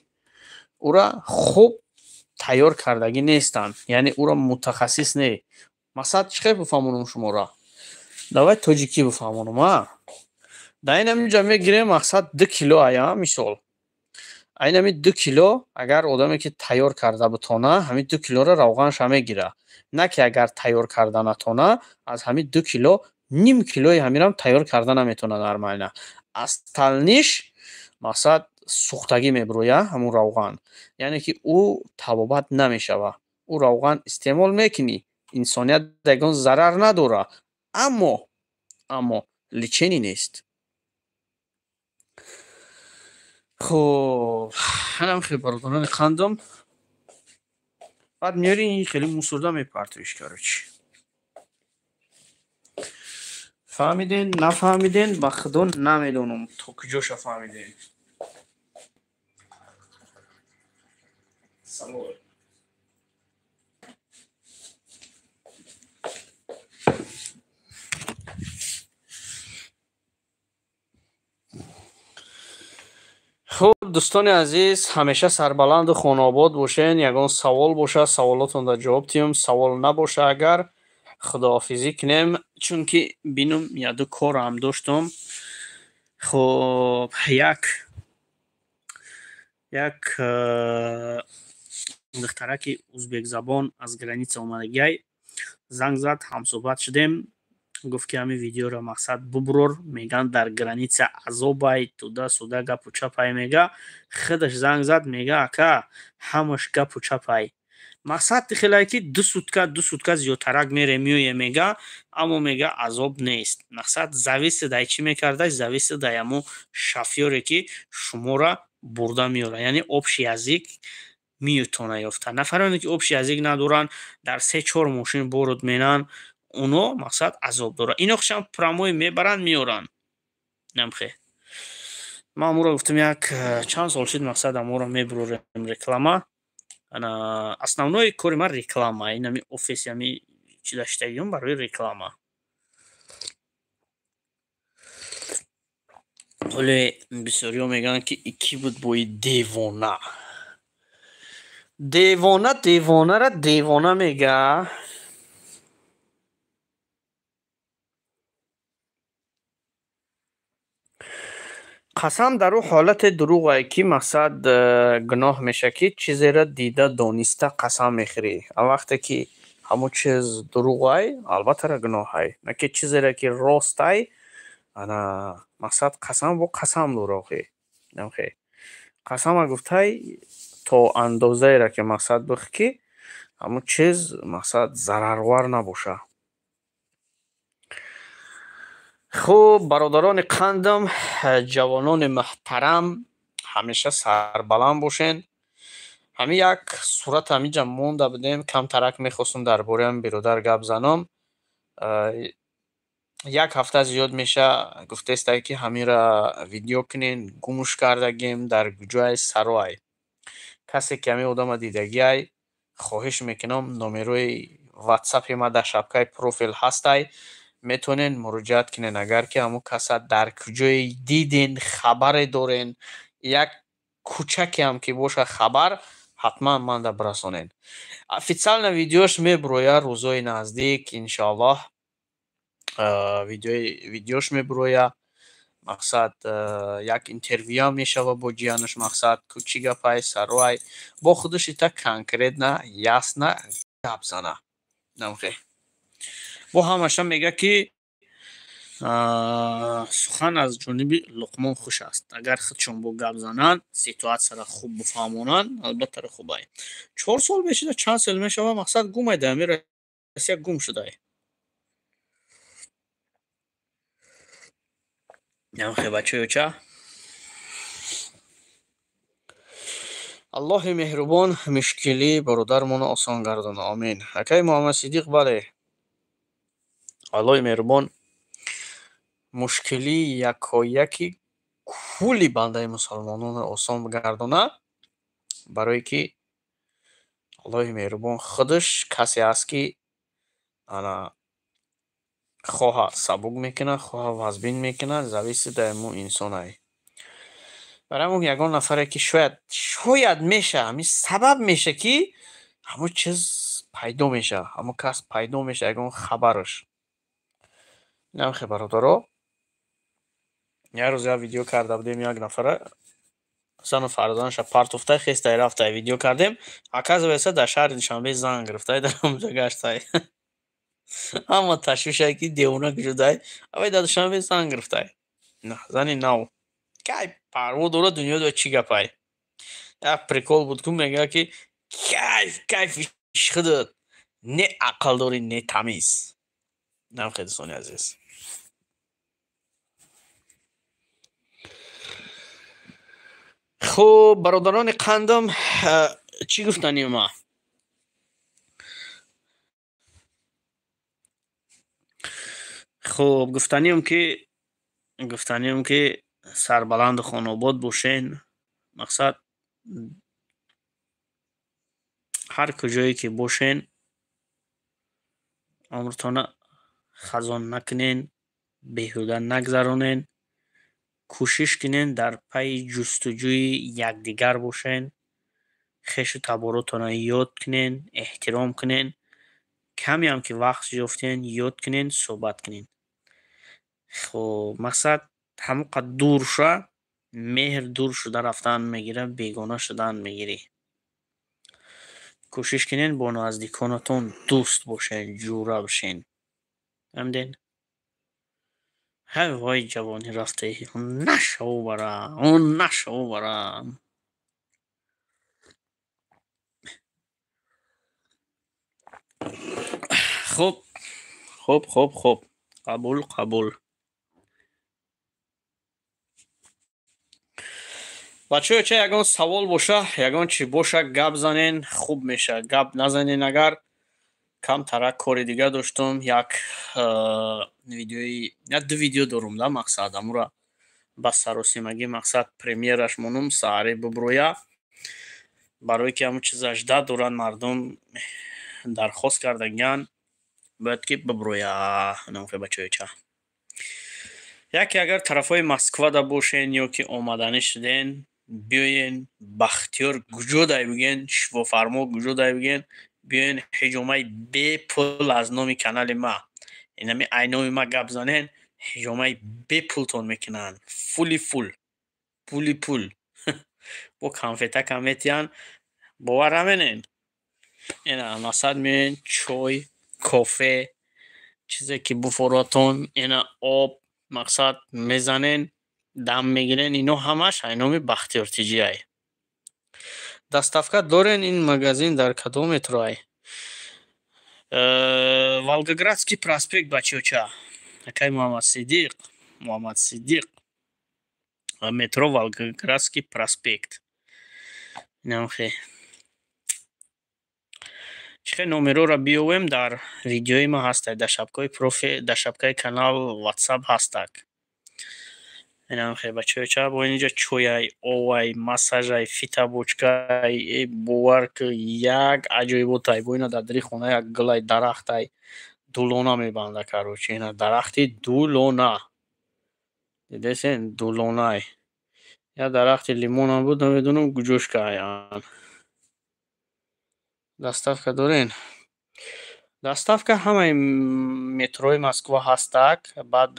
او را خوب تیار کردگی نیستن، یعنی او را متخصص نه. مقصد چی بفهمونم شما را؟ давай тоҷикӣ бифаҳмонам. дар ин ҳамин ҷа мегирем мақсад 2 кило ая мисол. ин ҳамин 2 кило агар одаме ки тайёр карда битона ҳамин 2 килоро равғанша мегира. На ки агар тайёр карда натона аз ҳамин 2 кило ним килои ҳаминам тайёр карда наметона нормально. асталниш мақсад сухтагӣ мебирояд ҳамун равған, яъне ки ӯ табобат намешава. ӯ равған истеъмол мекунӣ, инсоният ягон зарар надора, аммо лечени нест. хоб ҳанам хеле бародарони қандам, баъд миёри ин хеле мусорда мепартоиш. короче фаҳмиден нафаҳмиден ба худо намедонам то куҷоша фаҳмиден. салом. хуб дӯстони азиз, ҳамеша сарбаланду хонобод бошен. ягон савол боша саволотонро ҷавоб диҳем, савол набоша агар худоҳофизӣ кунем, чунки бинум яду корам доштам. хуб як духтараки узбекзабон аз граница омадагиай занг зад, ҳамсӯҳбат шудем. гуфт ки ҳамин видеоро мақсад бубурор, меган дар граница азобай, туда-суда гапу чапай мега. худаш занг зад мега ака ҳамаш гапу чапай. мақсад тихелае ки 2 сутка зиёдтарак мере миёе мега, аммо мега азоб нест. мақсад зависит ай чӣ мекардай, зависит ай ҳамун шофёре ки шуморо бурда меёра, яъне обши язик меётона ёфта. нафароне ки обши язик надоранд, дар 3-4 мошин боруд менан, оно мақсад азоб дора. инохшам промой мебаранд меёранд. намхе ман амуро гуфтам як чанд сол шуд мақсад амуро мебурорем реклама. ана основной кори ман реклама. ин ҳамин офиси ҳамин чӣ даштагиён барои реклама. оле бисёриҳо мегӯянд ки икӣ буд бои девона. девонара девона мега. қасам дар ӯ ҳолате дурӯғе ки мақсад гуноҳ меша ки чизеро дида дониста қасам мехӯрӣ. вақте ки ҳамон чиз дурӯғай албаттара гуноҳай, на ки чизеро ки ростай ана мақсад қасам бо қасам дорохӣ. намхе қасама гуфтай то андозаеро ки мақсад бихӯ ки ҳамон чиз мақсад зарарвар набоша. хуб бародарони қандам, ҷавонони муҳтарам, ҳамеша сарбаланд бошен. ҳамин як сурат ҳаминҷа монда будем, камтарак мехостам дар бораи ҳамин биродар гап занам. як ҳафта зиёд меша гуфтестае ки ҳаминро видео кунем, гумш кардагем дар куҷои сароай. касе ки ҳамин одама дидагиай хоҳиш мекунам номерои ватсапи ма дар шапкаи профил ҳастай, метонен муроҷиат кунен. агар ки ҳамон каса дар куҷое диден, хабаре дорен, як кӯчаке ҳам ки боша хабар, ҳатман манда бирасонен. официально видеош мебирояд рӯзҳои наздик, иншоаллоҳ видеош мебирояд. мақсад як интервюам мешава бо ҷиянаш, мақсад ку чӣ гапай сароай бо худаш ита конкретна ясна гап зана. намхе бо ҳамаша мега ки сухан аз ҷониби луқмон хуш аст. Агар худшон бо гап зананд, ситуатсияро хуб бифаҳмонанд, албатта хубай. 4 сол мешуда, чанд сол мешава, мақсад гум айда, амира Россия гум шудай. Намхе бачаёча. аллоҳи меҳрубон мушкилии бародармонро осон гардона. Амин. Акай Муҳаммад Сидиқ, бале. аллоҳи меҳрубон мушкилии якояки кулли бандаи мусалмононро осон гардона, барое ки аллоҳи меҳрубон худаш касе аст ки ана хоҳа сабук мекунад, хоҳа вазбин мекунад, зависит дар мо инсонай. барои ҳамон ягон нафаре ки шояд меша, ҳамин сабаб меша ки ҳамон чиз пайдо меша, ҳамон кас пайдо меша, ягон хабараш. намхе бародаро, як рӯз як видео карда будем, як нафара зану фарзандаша партофтай хестай рафтай видео кардем, оказывается дар шаҳри Душанбе зан гирифтай, дар онҷо гаштай. ҳама ташвишай ки девона кушудай, авай дар Душанбе зан гирифтай. зани нав. Кай парво дора дунё дора чӣ гапай. Як прикол буд ку мегӯяд ки кайфи худат не ақл дори, не тамиз. намхе дӯстони азиз. хуб, бародарони қандам, чӣ гуфтаним ма? хуб, гуфтаним ки сарбаланду хонобод бошен. мақсад ҳар куҷое ки бошен, умртона хазон накунен, беҳуда нагзаронен, кӯшиш кунен дар пайи ҷустуҷӯи якдигар бошен, хешу таборотонро ёд кунен, эҳтиром кунен, камеам ки вақт ёфтен ёд кунен, суҳбат кунен. хуб, мақсад ҳамон қадр дур шуа, меҳр дур шуда рафтан мегирад, бегона шудан мегирӣ. кӯшиш кунен бо наздиконатон дӯст бошен, ҷӯра бошен. фаҳмиден? ҳай вой ҷавонӣ рафтаи нашаву бара. хуб. қабул. бачаҳо, ягон савол боша, ягон чӣ боша, гап занен, хуб меша. Гап назанен агар, камтарак кори дига доштум, як ду видео дорум да, мақсад амура ба саросимагӣ, мақсад премьераш монум сааре буброя, барое ки ҳамон чизаш да доранд мардум дархост кардагиян, бояд ки буброя. намхе бачаҳо, яке агар тарафҳои Москвада бошен ё ки омаданӣ шуден, биёен Бахтиёр гуҷодай биген, шифофармо гуҷодай биген, биёен ҳиҷомаи бепул аз номи канали ма, инами айноми ма гап занен, ҳиҷомаи бепултон мекунанд. пули пул. бо конфета бовар наменен. ина масад меен чой, кофе, чизе ки буфоратон, ина об, мақсад мезанен, дам мегирен, ино ҳамаш айноми Бахтиёртиҷиай. Доставка дорен ин магазин дар кадом метроай? Волгоградский проспект, бачаҳо. Акай Муҳаммад Сидиқ. метро Волгоградский проспект. намхе чихе номероро биёвем, дар видеои ма ҳастад, дар шапкаи канал WhatsApp ҳастак. намхе бачаҳо, бо инҷа чояй, овай, массажай, фитабочкай, бовар ки як аҷоиботай. бо ина дар дили хона як гулай дарахтай дулона мебанда. кароче, ина дарахти дулона. дидесен, дулонай. я дарахти лимонам буд, намедонам куҷош каян. доставка дорен? доставка ҳамаи метрои Москва ҳастак. баъд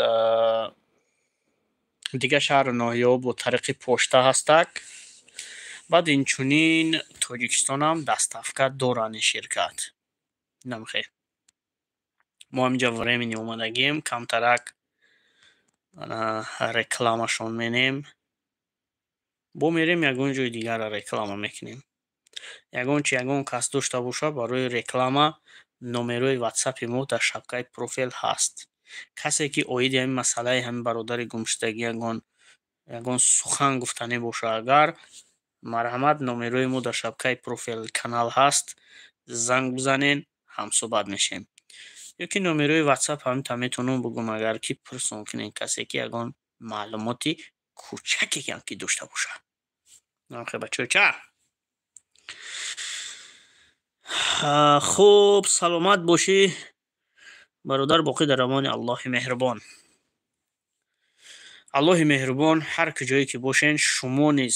дига шаҳру ноҳияҳо бо тариқи почта ҳастак. баъд инчунин Тоҷикистонам доставка доранд ширкат. намхе мо ҳаминҷа времени омадагием, камтарак ана рекламашон менем. бо мерем ягон ҷои дигарро реклама мекунем. Ягон кас дошта боша барои реклама номерои ватсапи мо дар шапкаи профил ҳаст. Касе ки оиди ҳамин масъалаи ҳамин бародари гумшудагӣ ягон сухан гуфтанӣ боша, агар марҳамат номерои мо дар шапкаи профил канал ҳаст, занг бизанен, ҳамсуҳбат мешем. ё ки номерои ватсап ҳамита метавонам бигӯм, агар ки пурсон кунен касе ки ягон маълумоти кӯчаке ям ки дошта боша. намхе бачаҳо хуб, саломат бошӣ бародар, боқӣ дар амони Аллоҳи меҳрубон. Аллоҳи меҳрубон ҳар куҷое ки бошен, шумо низ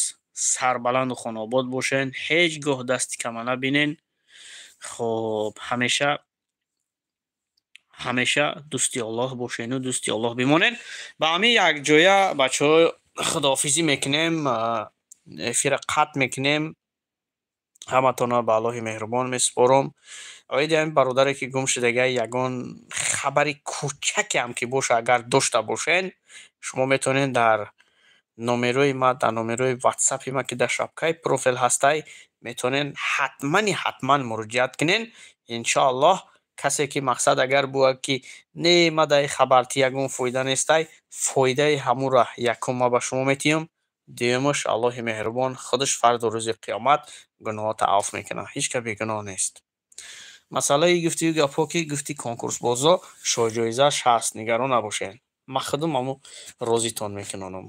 сарбаланду хонобод бошен, ҳеҷ гоҳ дасти кама набинен. хуб, ҳамеша дӯсти Аллоҳ бошену дӯсти Аллоҳ бимонен. Ба ҳамин якҷоя бачаҳо худоҳофизӣ мекунем, эфира қатъ мекунем. ҳаматонро ба Аллоҳи меҳрубон месупорам. оиди ҳамин бародаре ки гум шудага ягон хабари кӯчаке ҳам ки боша, агар дошта бошен, шумо метавонед дар номерои ма, дар номерои ватсапи ма ки дар шапкаи профил ҳастай, метавонед ҳатман муроҷиат кунен. иншоаллоҳ касе ки мақсад агар буад ки не мадаи хабарти ягон фоида нестай, фоидаи ҳамура якум ма ба шумо метиҳам. дуюмаш Аллоҳи меҳрубон худаш фарду рӯзи қиёмат гуноҳота афв мекунад. ҳеҷ ка бегуноҳ нест. масъалаи гуфтию гапҳо ки гуфти конкурсбозо шоҳиҷоизааш ҳаст, нигарон набошед. ман худам ҳамун розитон мекунонам.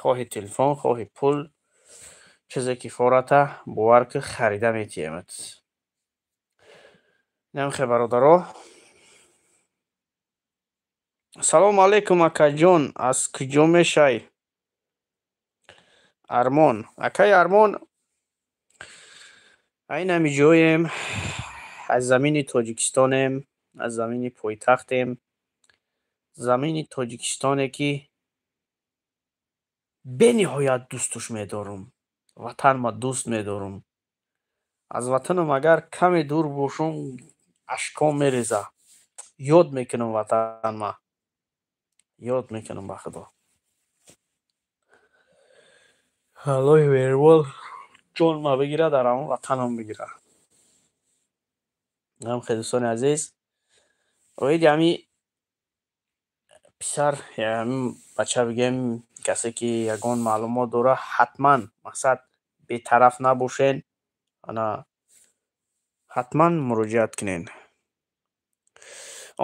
хоҳи телефон, хоҳи пул, чизе ки фората бовар ки харида метиҳемад. намхе бародаро. салому алейкум акаҷон, аз куҷо мешай? армон, акай Армон, айн ҳами ҷоем, аз замини Тоҷикистонем, аз замини пойтахтем, замини Тоҷикистоне ки бениҳоят дӯстуш медорам. ватанма дӯст медорам. аз ватанам агар каме дур бошам, ашком мереза. ёд мекунам ватанма. ёд мекунам ба худо. Аллоҳи меҳрубон ҷонма бигира, дар ҳамон ватанам бигира. намхе дӯстони азиз, оиди ҳамин писар, ҳамин бача бигем, касе ки ягон маълумот дора, ҳатман мақсад бетараф набошен, ана ҳатман муроҷиат кунен.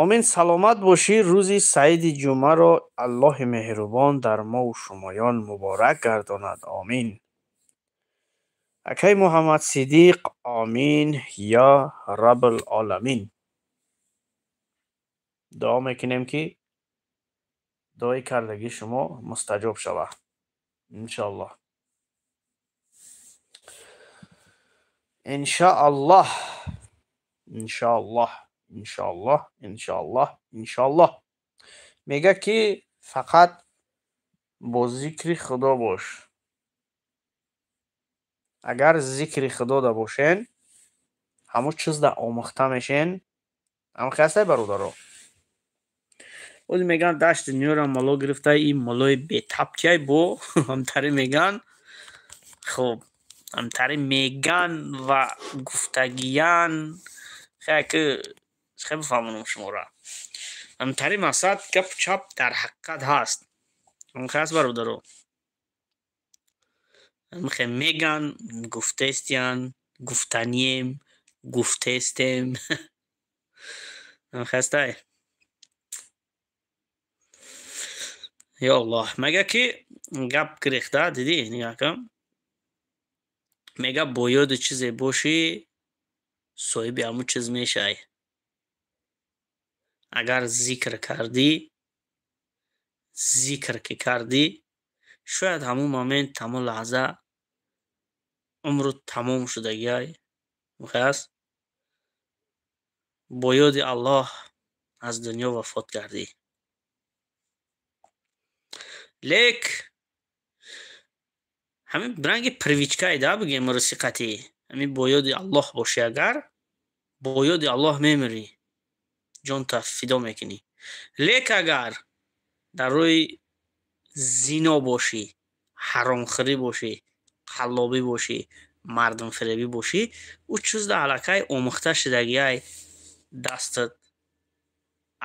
омин. саломат бошӣ. рӯзи саиди ҷумъаро Аллоҳи меҳрубон дар мову шумоён муборак гардонад. омин. акай Муҳаммад Сидиқ, омин я раббил оламин. дуо мекунем ки дуои кардагии шумо мустаҷоб шавад. иншоаллоҳ. иншоаллоҳ. иншоаллоҳ. иншоаллоҳ. иншоаллоҳ. иншоаллоҳ. мега ки фақат бо зикри худо бош. агар зикри худо да бошен, ҳамон чиз да омӯхта мешен. ҳамхе ҳастай бародаро. ози меган дашти нӯра мало гирифта, ин малои бетабчай бо ҳамтари меган. хуб, ҳамтари меган ва гуфтагиян хеки хе бифаҳмонам шуморо. ҳамтари мақсад гапу чап дар ҳақиқат ҳаст. ҳамхе ҳаст бародаро. ҳамхе меган гуфтестиян, гуфтанием, гуфтестем. ҳамхе ҳастай. ё Аллоҳ, мега ки гап гирехта, дидӣ нигоҳ кун. мега бо ёди чизе бошӣ, соҳиби ҳамун чиз мешай. агар зикр ки кардӣ, шояд ҳамун момент, ҳамун лаҳза умрут тамом шудагиай. ҳамхе ҳаст. бо ёди Аллоҳ аз дунё вафот кардӣ. лек ҳамин ранги привичкае да бигем расиқатӣ. ҳамин бо ёди Аллоҳ бошӣ, агар бо ёди Аллоҳ мемирӣ, ҷонта фидо мекунӣ. лек агар дар рӯи зино бошӣ, ҳаромхӯрӣ бошӣ, қаллобӣ бошӣ, мардумфиребӣ бошӣ, ӯ чизда аллакай омӯхта шидагиай дастат,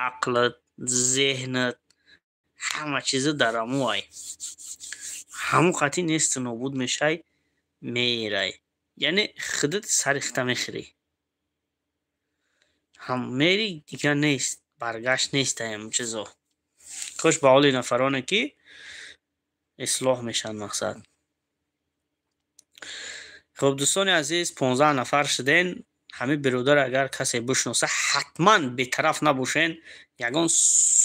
ақлат, зеҳнат, ҳама чиза дар амуай. ҳамун қатъи несту нобуд мешай, меирай. Яъне худат сарихта мехӯрӣ. Мери дигар нест, баргашт нест ҳамун чизо. Кош ба ҳоли нафароне ки ислоҳ мешаванд мақсад. хуб дӯстони азиз, 15 нафар шуден. ҳамин биродар агар касе бишноса, ҳатман бетараф набошен, ягон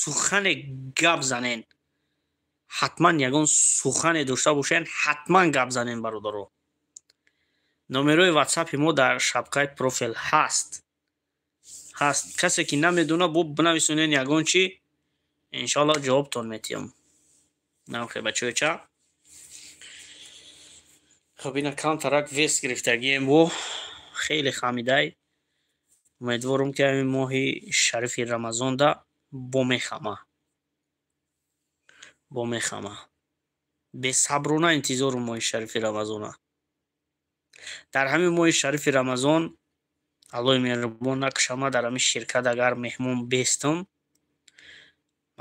сухане гап занен. ҳатман ягон сухане дошта бошен, ҳатман гап занен бародаро. номерои ватсапи мо дар шапкаи профил ҳаст. Касе ки намедона бо бинависонен ягон чи, иншоалло ҷавобтон метиҳам. намхе бачояча. хуб ина камтарак вест гирифтагием бо хеле хамидай. умедворум ки ҳамин моҳи шарифи рамазонда бо мехама. бесаброна интизору моҳи шарифи рамазона. дар ҳамин моҳи шарифи рамазон аллоҳи меҳрубон накушама дар ҳамин ширкат агар меҳмон бестам,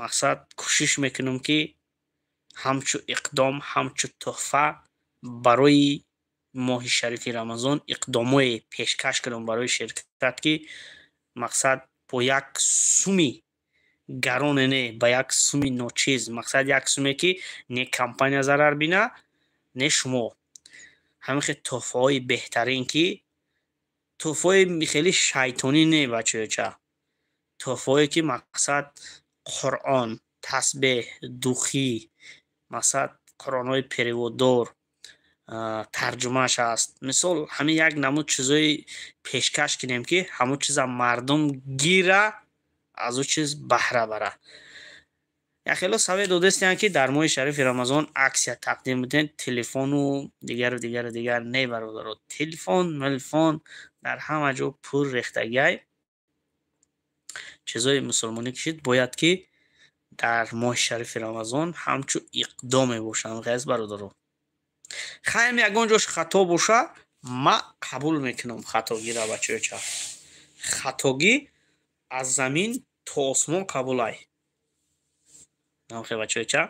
мақсад кӯшиш мекунам ки ҳамчу иқдом, ҳамчу туҳфа барои моҳи шарифи рамазон иқдомое пешкаш кунам барои ширкат, ки мақсад бо як суми гароне не, ба як суми ночиз, мақсад як суме ки не компания зарар бина, не шумо. ҳамин хел туҳфаҳои беҳтарин, ки туҳфаҳои хеле шайтонӣ не бачояча. туҳфаҳое ки мақсад Қуръон, тасбеҳ, духӣ, мақсад қуръонҳои переводдор, тарҷумааш аст. мисол ҳамин як намуд чизои пешкаш кунем, ки ҳамон чиза мардум гира, аз ӯ чиз баҳра бара. яхело саве додестиянд ки дар моҳи шарифи рамазон аксия тақдим будем, телефону дигару не бародаро. Телефон дар ҳама ҷо пул рехтагиай. чизои мусулмонӣ кишид бояд ки дар моҳи шарифи рамазон ҳамчу иқдом мебошанд. ғайз бародаро. хаем ягон ҷош хато боша, ма қабул мекунам хатогира бачояча. хатогӣ аз замин то осмон қабулай. намхе бачояча.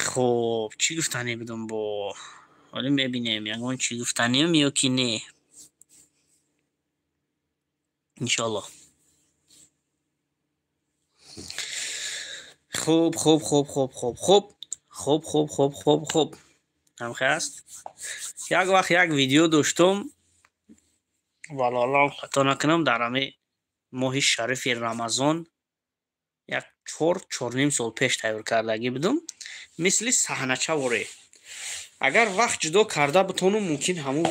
хуб чӣ гуфтанӣ будам бо ҳоле мебинем ягон чӣ гуфтанем ё ки не. иншоалло. хуб. намхе аст. як вақт як видео доштам, валолам хато накунам, дар ҳамин моҳи шарифи рамазон як 4-4.5 сол пеш тайёр кардагӣ будам. мисли саҳнача воре. агар вақт ҷудо карда бутонам, мумкин ҳамун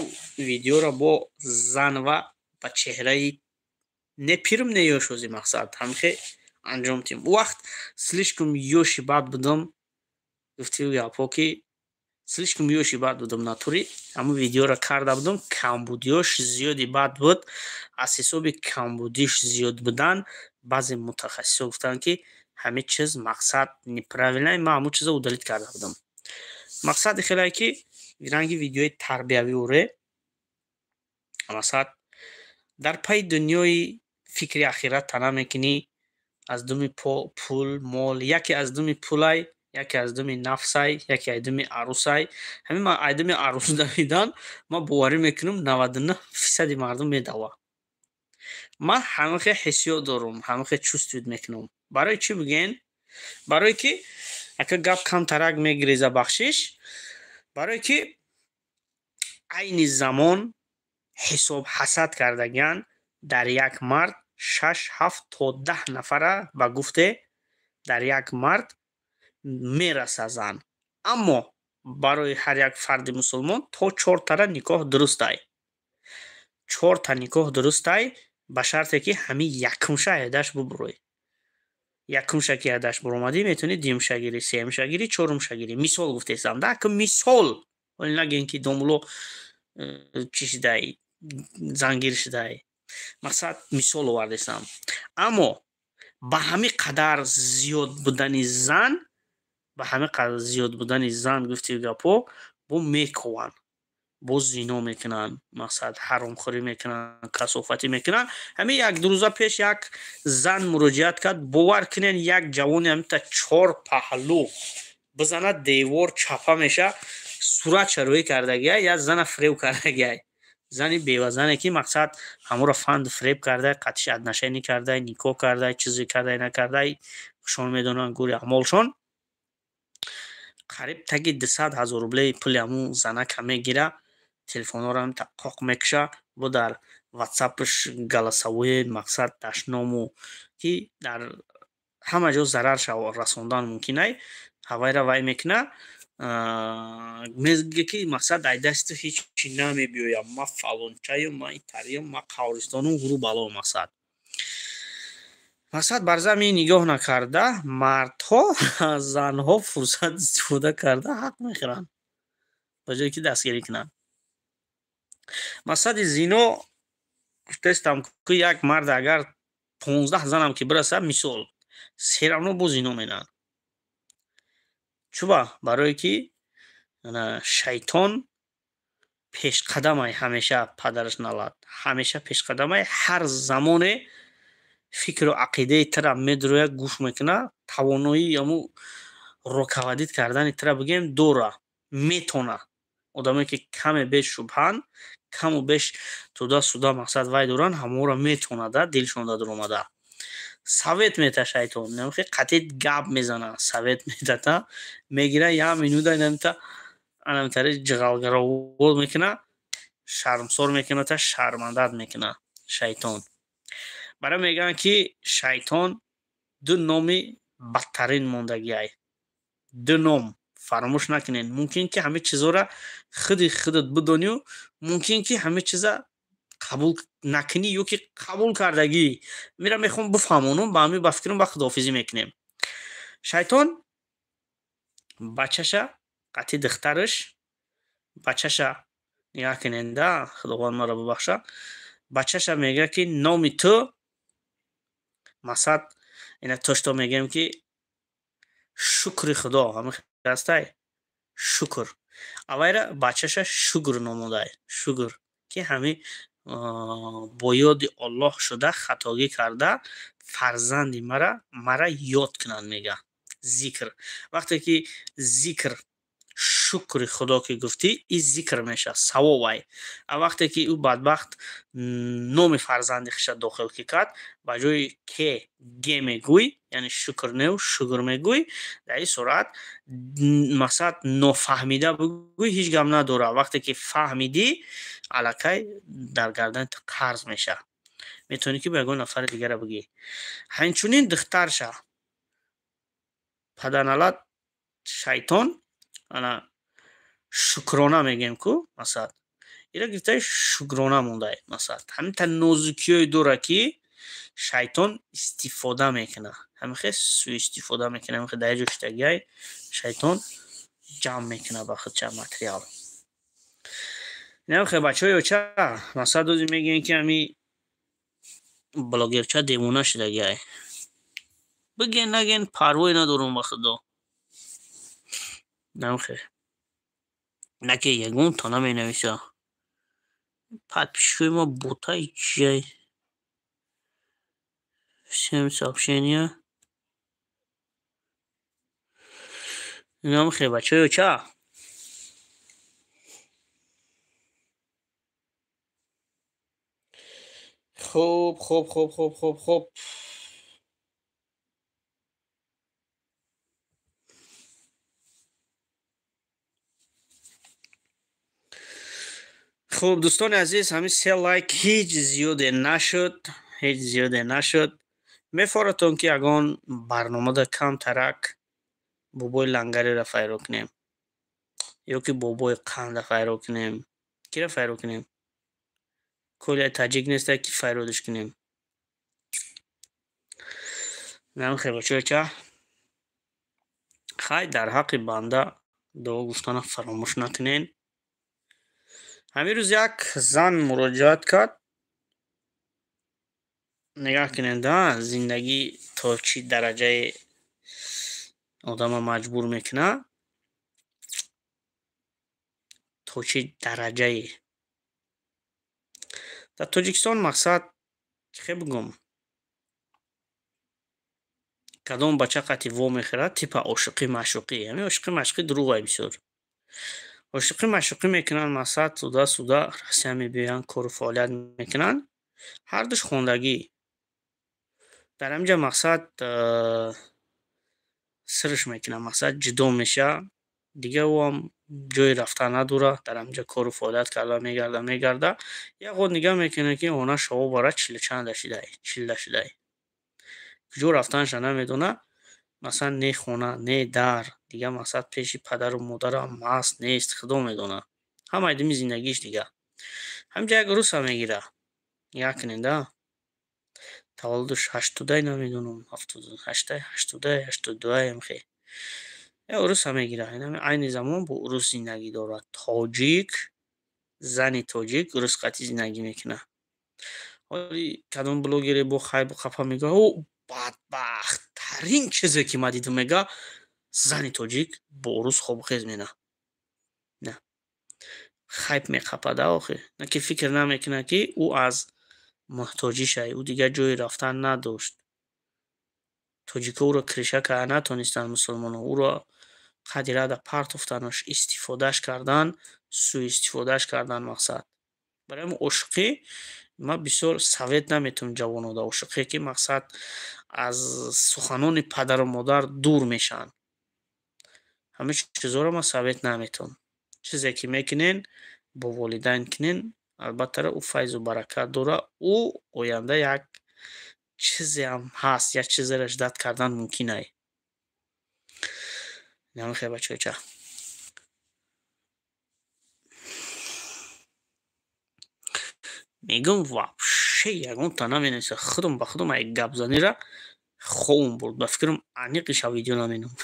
видеоро бо зан ва ба чеҳраи не пирм не ёшози мақсад ҳамхе анҷом тим. ӯ вақт слишком ёши бад будам. гуфтию гапҳо ки слишком ёши бад будам натури. ҳамун видеоро карда будам, камбудиёш зиёди бад буд. аз ҳисоби камбудиш зиёд будан баъзе мутахассисо гуфтанд ки ҳамин чиз мақсад неправилна. ман ҳамун чизо удалит карда будам. мақсади хелае ки ранги видеои тарбиявӣ оре. мақсад дар пай дунёи фикри ахират тана мекунӣ, аз думи пул мол, яке аз думи пулай, яке аз думи нафсай, яке аз думи арусай. ҳамин аз думи арус давидан ман боварӣ мекунам 99% мардум медава. ман ҳамахе ҳиссиёт дорам, ҳамахе чувствует мекунам. барои чӣ буген? барое ки ака гап камтарак мегиреза бахшиш. барое ки айни замон ҳисоб ҳасад кардагиянд дар як мард 6-7 то 10 нафара ба гуфте дар як мард мераса зан. аммо барои ҳар як фарди мусулмон то 4 тара никоҳ дурустай. 4 та никоҳ дурустай, ба шарте ки ҳамин якумша айдаш бубурой. якумша ки айдаш буромадӣ, метавонӣ дуюмша гирӣ, сеюмша гирӣ, чорумша гирӣ. мисол гуфтестам да, ки мисол. ҳоле нагӯем ки домуло чӣ шудай, зангир шудай. мақсад мисол овардестам. аммо ба ҳамин қадар зиёд будани зан ба ҳамин қадар зиёд будани зан гуфти гапо бо мекуванд, бо зино мекунанд, мақсад ҳаромхӯрӣ мекунанд, касофатӣ мекунанд. ҳамин як ду рӯза пеш як зан муроҷиат кард. бовар кунед як ҷавони ҳамита чор паҳлӯ бизанад девор чапа меша, суратша рӯӣ кардагиай, як зана фреб кардагиай. зани бевазане ки мақсад ҳаморо фанд фреб кардай, қатъи шаднашинӣ кардай, никоҳ кардай, чизе кардай накардай шон медонанд гури аъмолшон. қариб таги 200,000 рублеи пули ҳамун занака мегира, телефонҳоро ҳамита қоқ мекуша, бо дар ватсапш галасавое мақсад дашному ки дар ҳама ҷо зарарша расондан мумкинай. ҳавайра вай мекуна, мегӯяд ки мақсад ай дасту ҳечи намебиёям, ма фалончаю, ма итарию, ма қабристону гуру бало мақсад бар замин нигоҳ накарда мардҳо аз занҳо фурсат истифода карда ҳақ мехӯранд ба ҷое ки дастгирӣ кунанд. мақсади зино гуфтаистам ки як мард агар 15 занам ки бирасад, мисол серавно бо зино менанд. чуба? барое ки шайтон пешқадамай, ҳамеша падараш налад, ҳамеша пешқадамай, ҳар замоне фикру ақидаи тира медурояд, гӯш мекуна, тавоноии ҳаму рукавадид кардани тира бигем дора, метона. одаме ки каме беш шубҳанд, каму беш туда суда мақсад вай доранд, ҳаморо метонада, дилшон дадуромада. совет мета шайтон, намхи қатъи гап мезана, совет метата, мегира як минута намита анамтари ҷиғалгаровоз мекуна, шармсор мекуната, шармандат мекуна шайтон. барои мегӯянд ки шайтон ду номи бадтарин мондагиай. ду ном фаромӯш накунед. мумкин ки ҳамин чизора худи худат бидонию, мумкин ки ҳамин чиза қабул накунӣ ё ки қабул кардагӣ. мира мехоҳам бифаҳмонам, ба ҳамин ба фикрам ба худоҳофизӣ мекунем. шайтон бачаша қатъи духтараш бачаша нигаҳ куненда, худованд маро бибахша, бачаша мегӯяд ки номи ту мақсад ина тошто мегӯем ки шукри худо ҳамин хастай шукр. аввайра бачаша шугр номодай, шугр ки ҳамин бо ёди Аллоҳ шуда хатогӣ карда фарзанди мара ёд кунанд мега. зикр. вақте ки зикр шукри худо ки гуфтӣ, ин зикр меша, савовай. а вақте ки ӯ бадбахт номи фарзанди хуша дохил ки кард, ба ҷои ке ге мегӯй, яъне шукр неу шугр мегӯй, дар ин сурат мақсад нофаҳмида бигӯй, ҳеҷ гап надора. вақте ки фаҳмидӣ, аллакай дар гарданит қарз меша, метавонӣ ки ба ягон нафари дигара бигӣ. ҳанчунин духтарша паданалад шайтон ана шукрона мегем ку масад ира гирифтаи шукрона мондай. масад ҳамита нозукиёй дора ки шайтон истифода мекуна, ҳамихе сӯистифода мекуна, ҳамихе дар ҷо шитагиай шайтон ҷамъ мекуна ба худча материал. намихе бачаҳои оча масад рӯзе мегӯем ки ҳами блогерча девона шудагиай. биген наген парвое надорум ба худо. намихе наке ягон то наменависа. подписчикои ма ботаи чияй. всем сообщения. намихе бачаҳои оча хуб. хуб дӯстони азиз, ҳамин 3 лайк ҳеҷ зиёде нашуд. мефоратон ки ягон барномада камтарак бобои лангареро файро кунем ё ки бобои қанда файро кунем. киро файро кунем? коли таҷик нестай ки файродаш кунем. намихе бачаҳоича хай дар ҳаққи банда дуо гуфтана фаромӯш накунен. ҳамин рӯз як зан муроҷиат кард. نگاه کنین دا زندگی تا چی درجه آدم مجبور میکنه، تا چی درجه. در تاجیکستان مقصد چه بگم، کدام بچه قطعی وا میخورد تیپ عاشقی مشوقی، یعنی عاشقی مشوقی دروغ بسیار. عاشقی مشوقی میکنن، مقصد سودا رسیه میبین کار و فعالیت میکنن، هر دوش خوندگی. در همجا مقصد سرش میکنه، مقصد جدا میشه دیگه، او هم جای رفتن نداره، در همجا کار و فعالیت کرده میگرده. یه خود نگاه میکنه که اونا شما باره چیل چند شده، چیل شده، کجا رفتنش نمیدونه. مثلا نه خونه نه در دیگه، مثلا پیش پدر و مادر هم مست نیست، خدا میدونه، همه ایدمی زندگیش دیگه. همجا یک روز هم میگیره، یک کننده تولدش 80 نمیدونم 82 هم خیلی. یه عروس هم میگیره، این زمان با عروس زندگی داره، تاجیک، زنی تاجیک عروس قطعی زندگی میکنه. حالی کدام بلوگری با خیب و خفا میگه او بدبخت ترین چیزی که ما دیدم، میگه زنی تاجیک با عروس خوب خیز مینه. نه خیب میخپده آخه، نه که فکر نمیکنه که او از محتاجی شای، او دیگه جای رفتن نداشت. تاجیکا او را کرشه که نتونستن مسلمان او را قدیره در پرت افتنش، استفادهش کردن، سوء استفادهش کردن. مقصد برای ما عشقی، ما بسیار سوید نمیتون جوانو دا عشقی که مقصد از سخنان پدر و مادر دور میشن، همه چیزا رو ما سوید نمیتون. چیزی که میکنین با والدین کنین، البته او فیض و برکت داره، او آینده یک چیزی هم هست، یک چیزی را اجداد کردن ممکنه. نمی خیلی بچه چه میگم وابشه یکون تا نمینیسه، خودم به خودم یک گپ زنی را خوم برد، به فکرم انیقش ویدیو نمینم.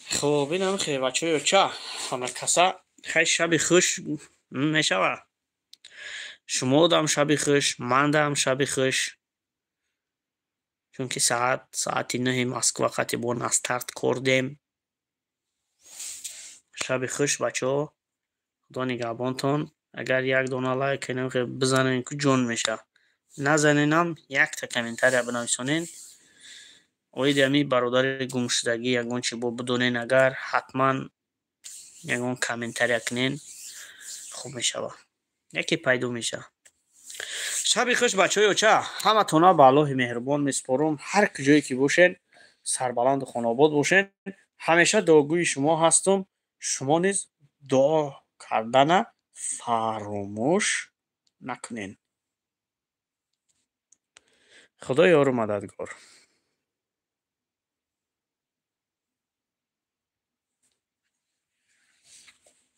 خب اینم خیلی بچه چه همه کسا خیلی شب خوش میشوه، شما دام شب خوش، من دام شب خوش، چون که ساعتی 9 مسکو وقتی با نستارت کردیم. شب خوش بچه ها، خدا نگهبانتان. اگر یک دانه لایک کنیم که بزنین که جون میشه، نزنینم یک تا کامنتر بنویسونین. اوید امی برادر گمشدگی یگون چی با بدونین، اگر حتما یگون کامنتر کنین خوب میشه، یکی پیدا میشه. شب خوش بچه های چه همه تونا به الله مهربان میسپارم، هر کجایی که باشین سربلند خون آباد باشین. همیشه دعاگوی شما هستم، شما نیز دعا کردن فراموش نکنین. خدا یار و مددگار.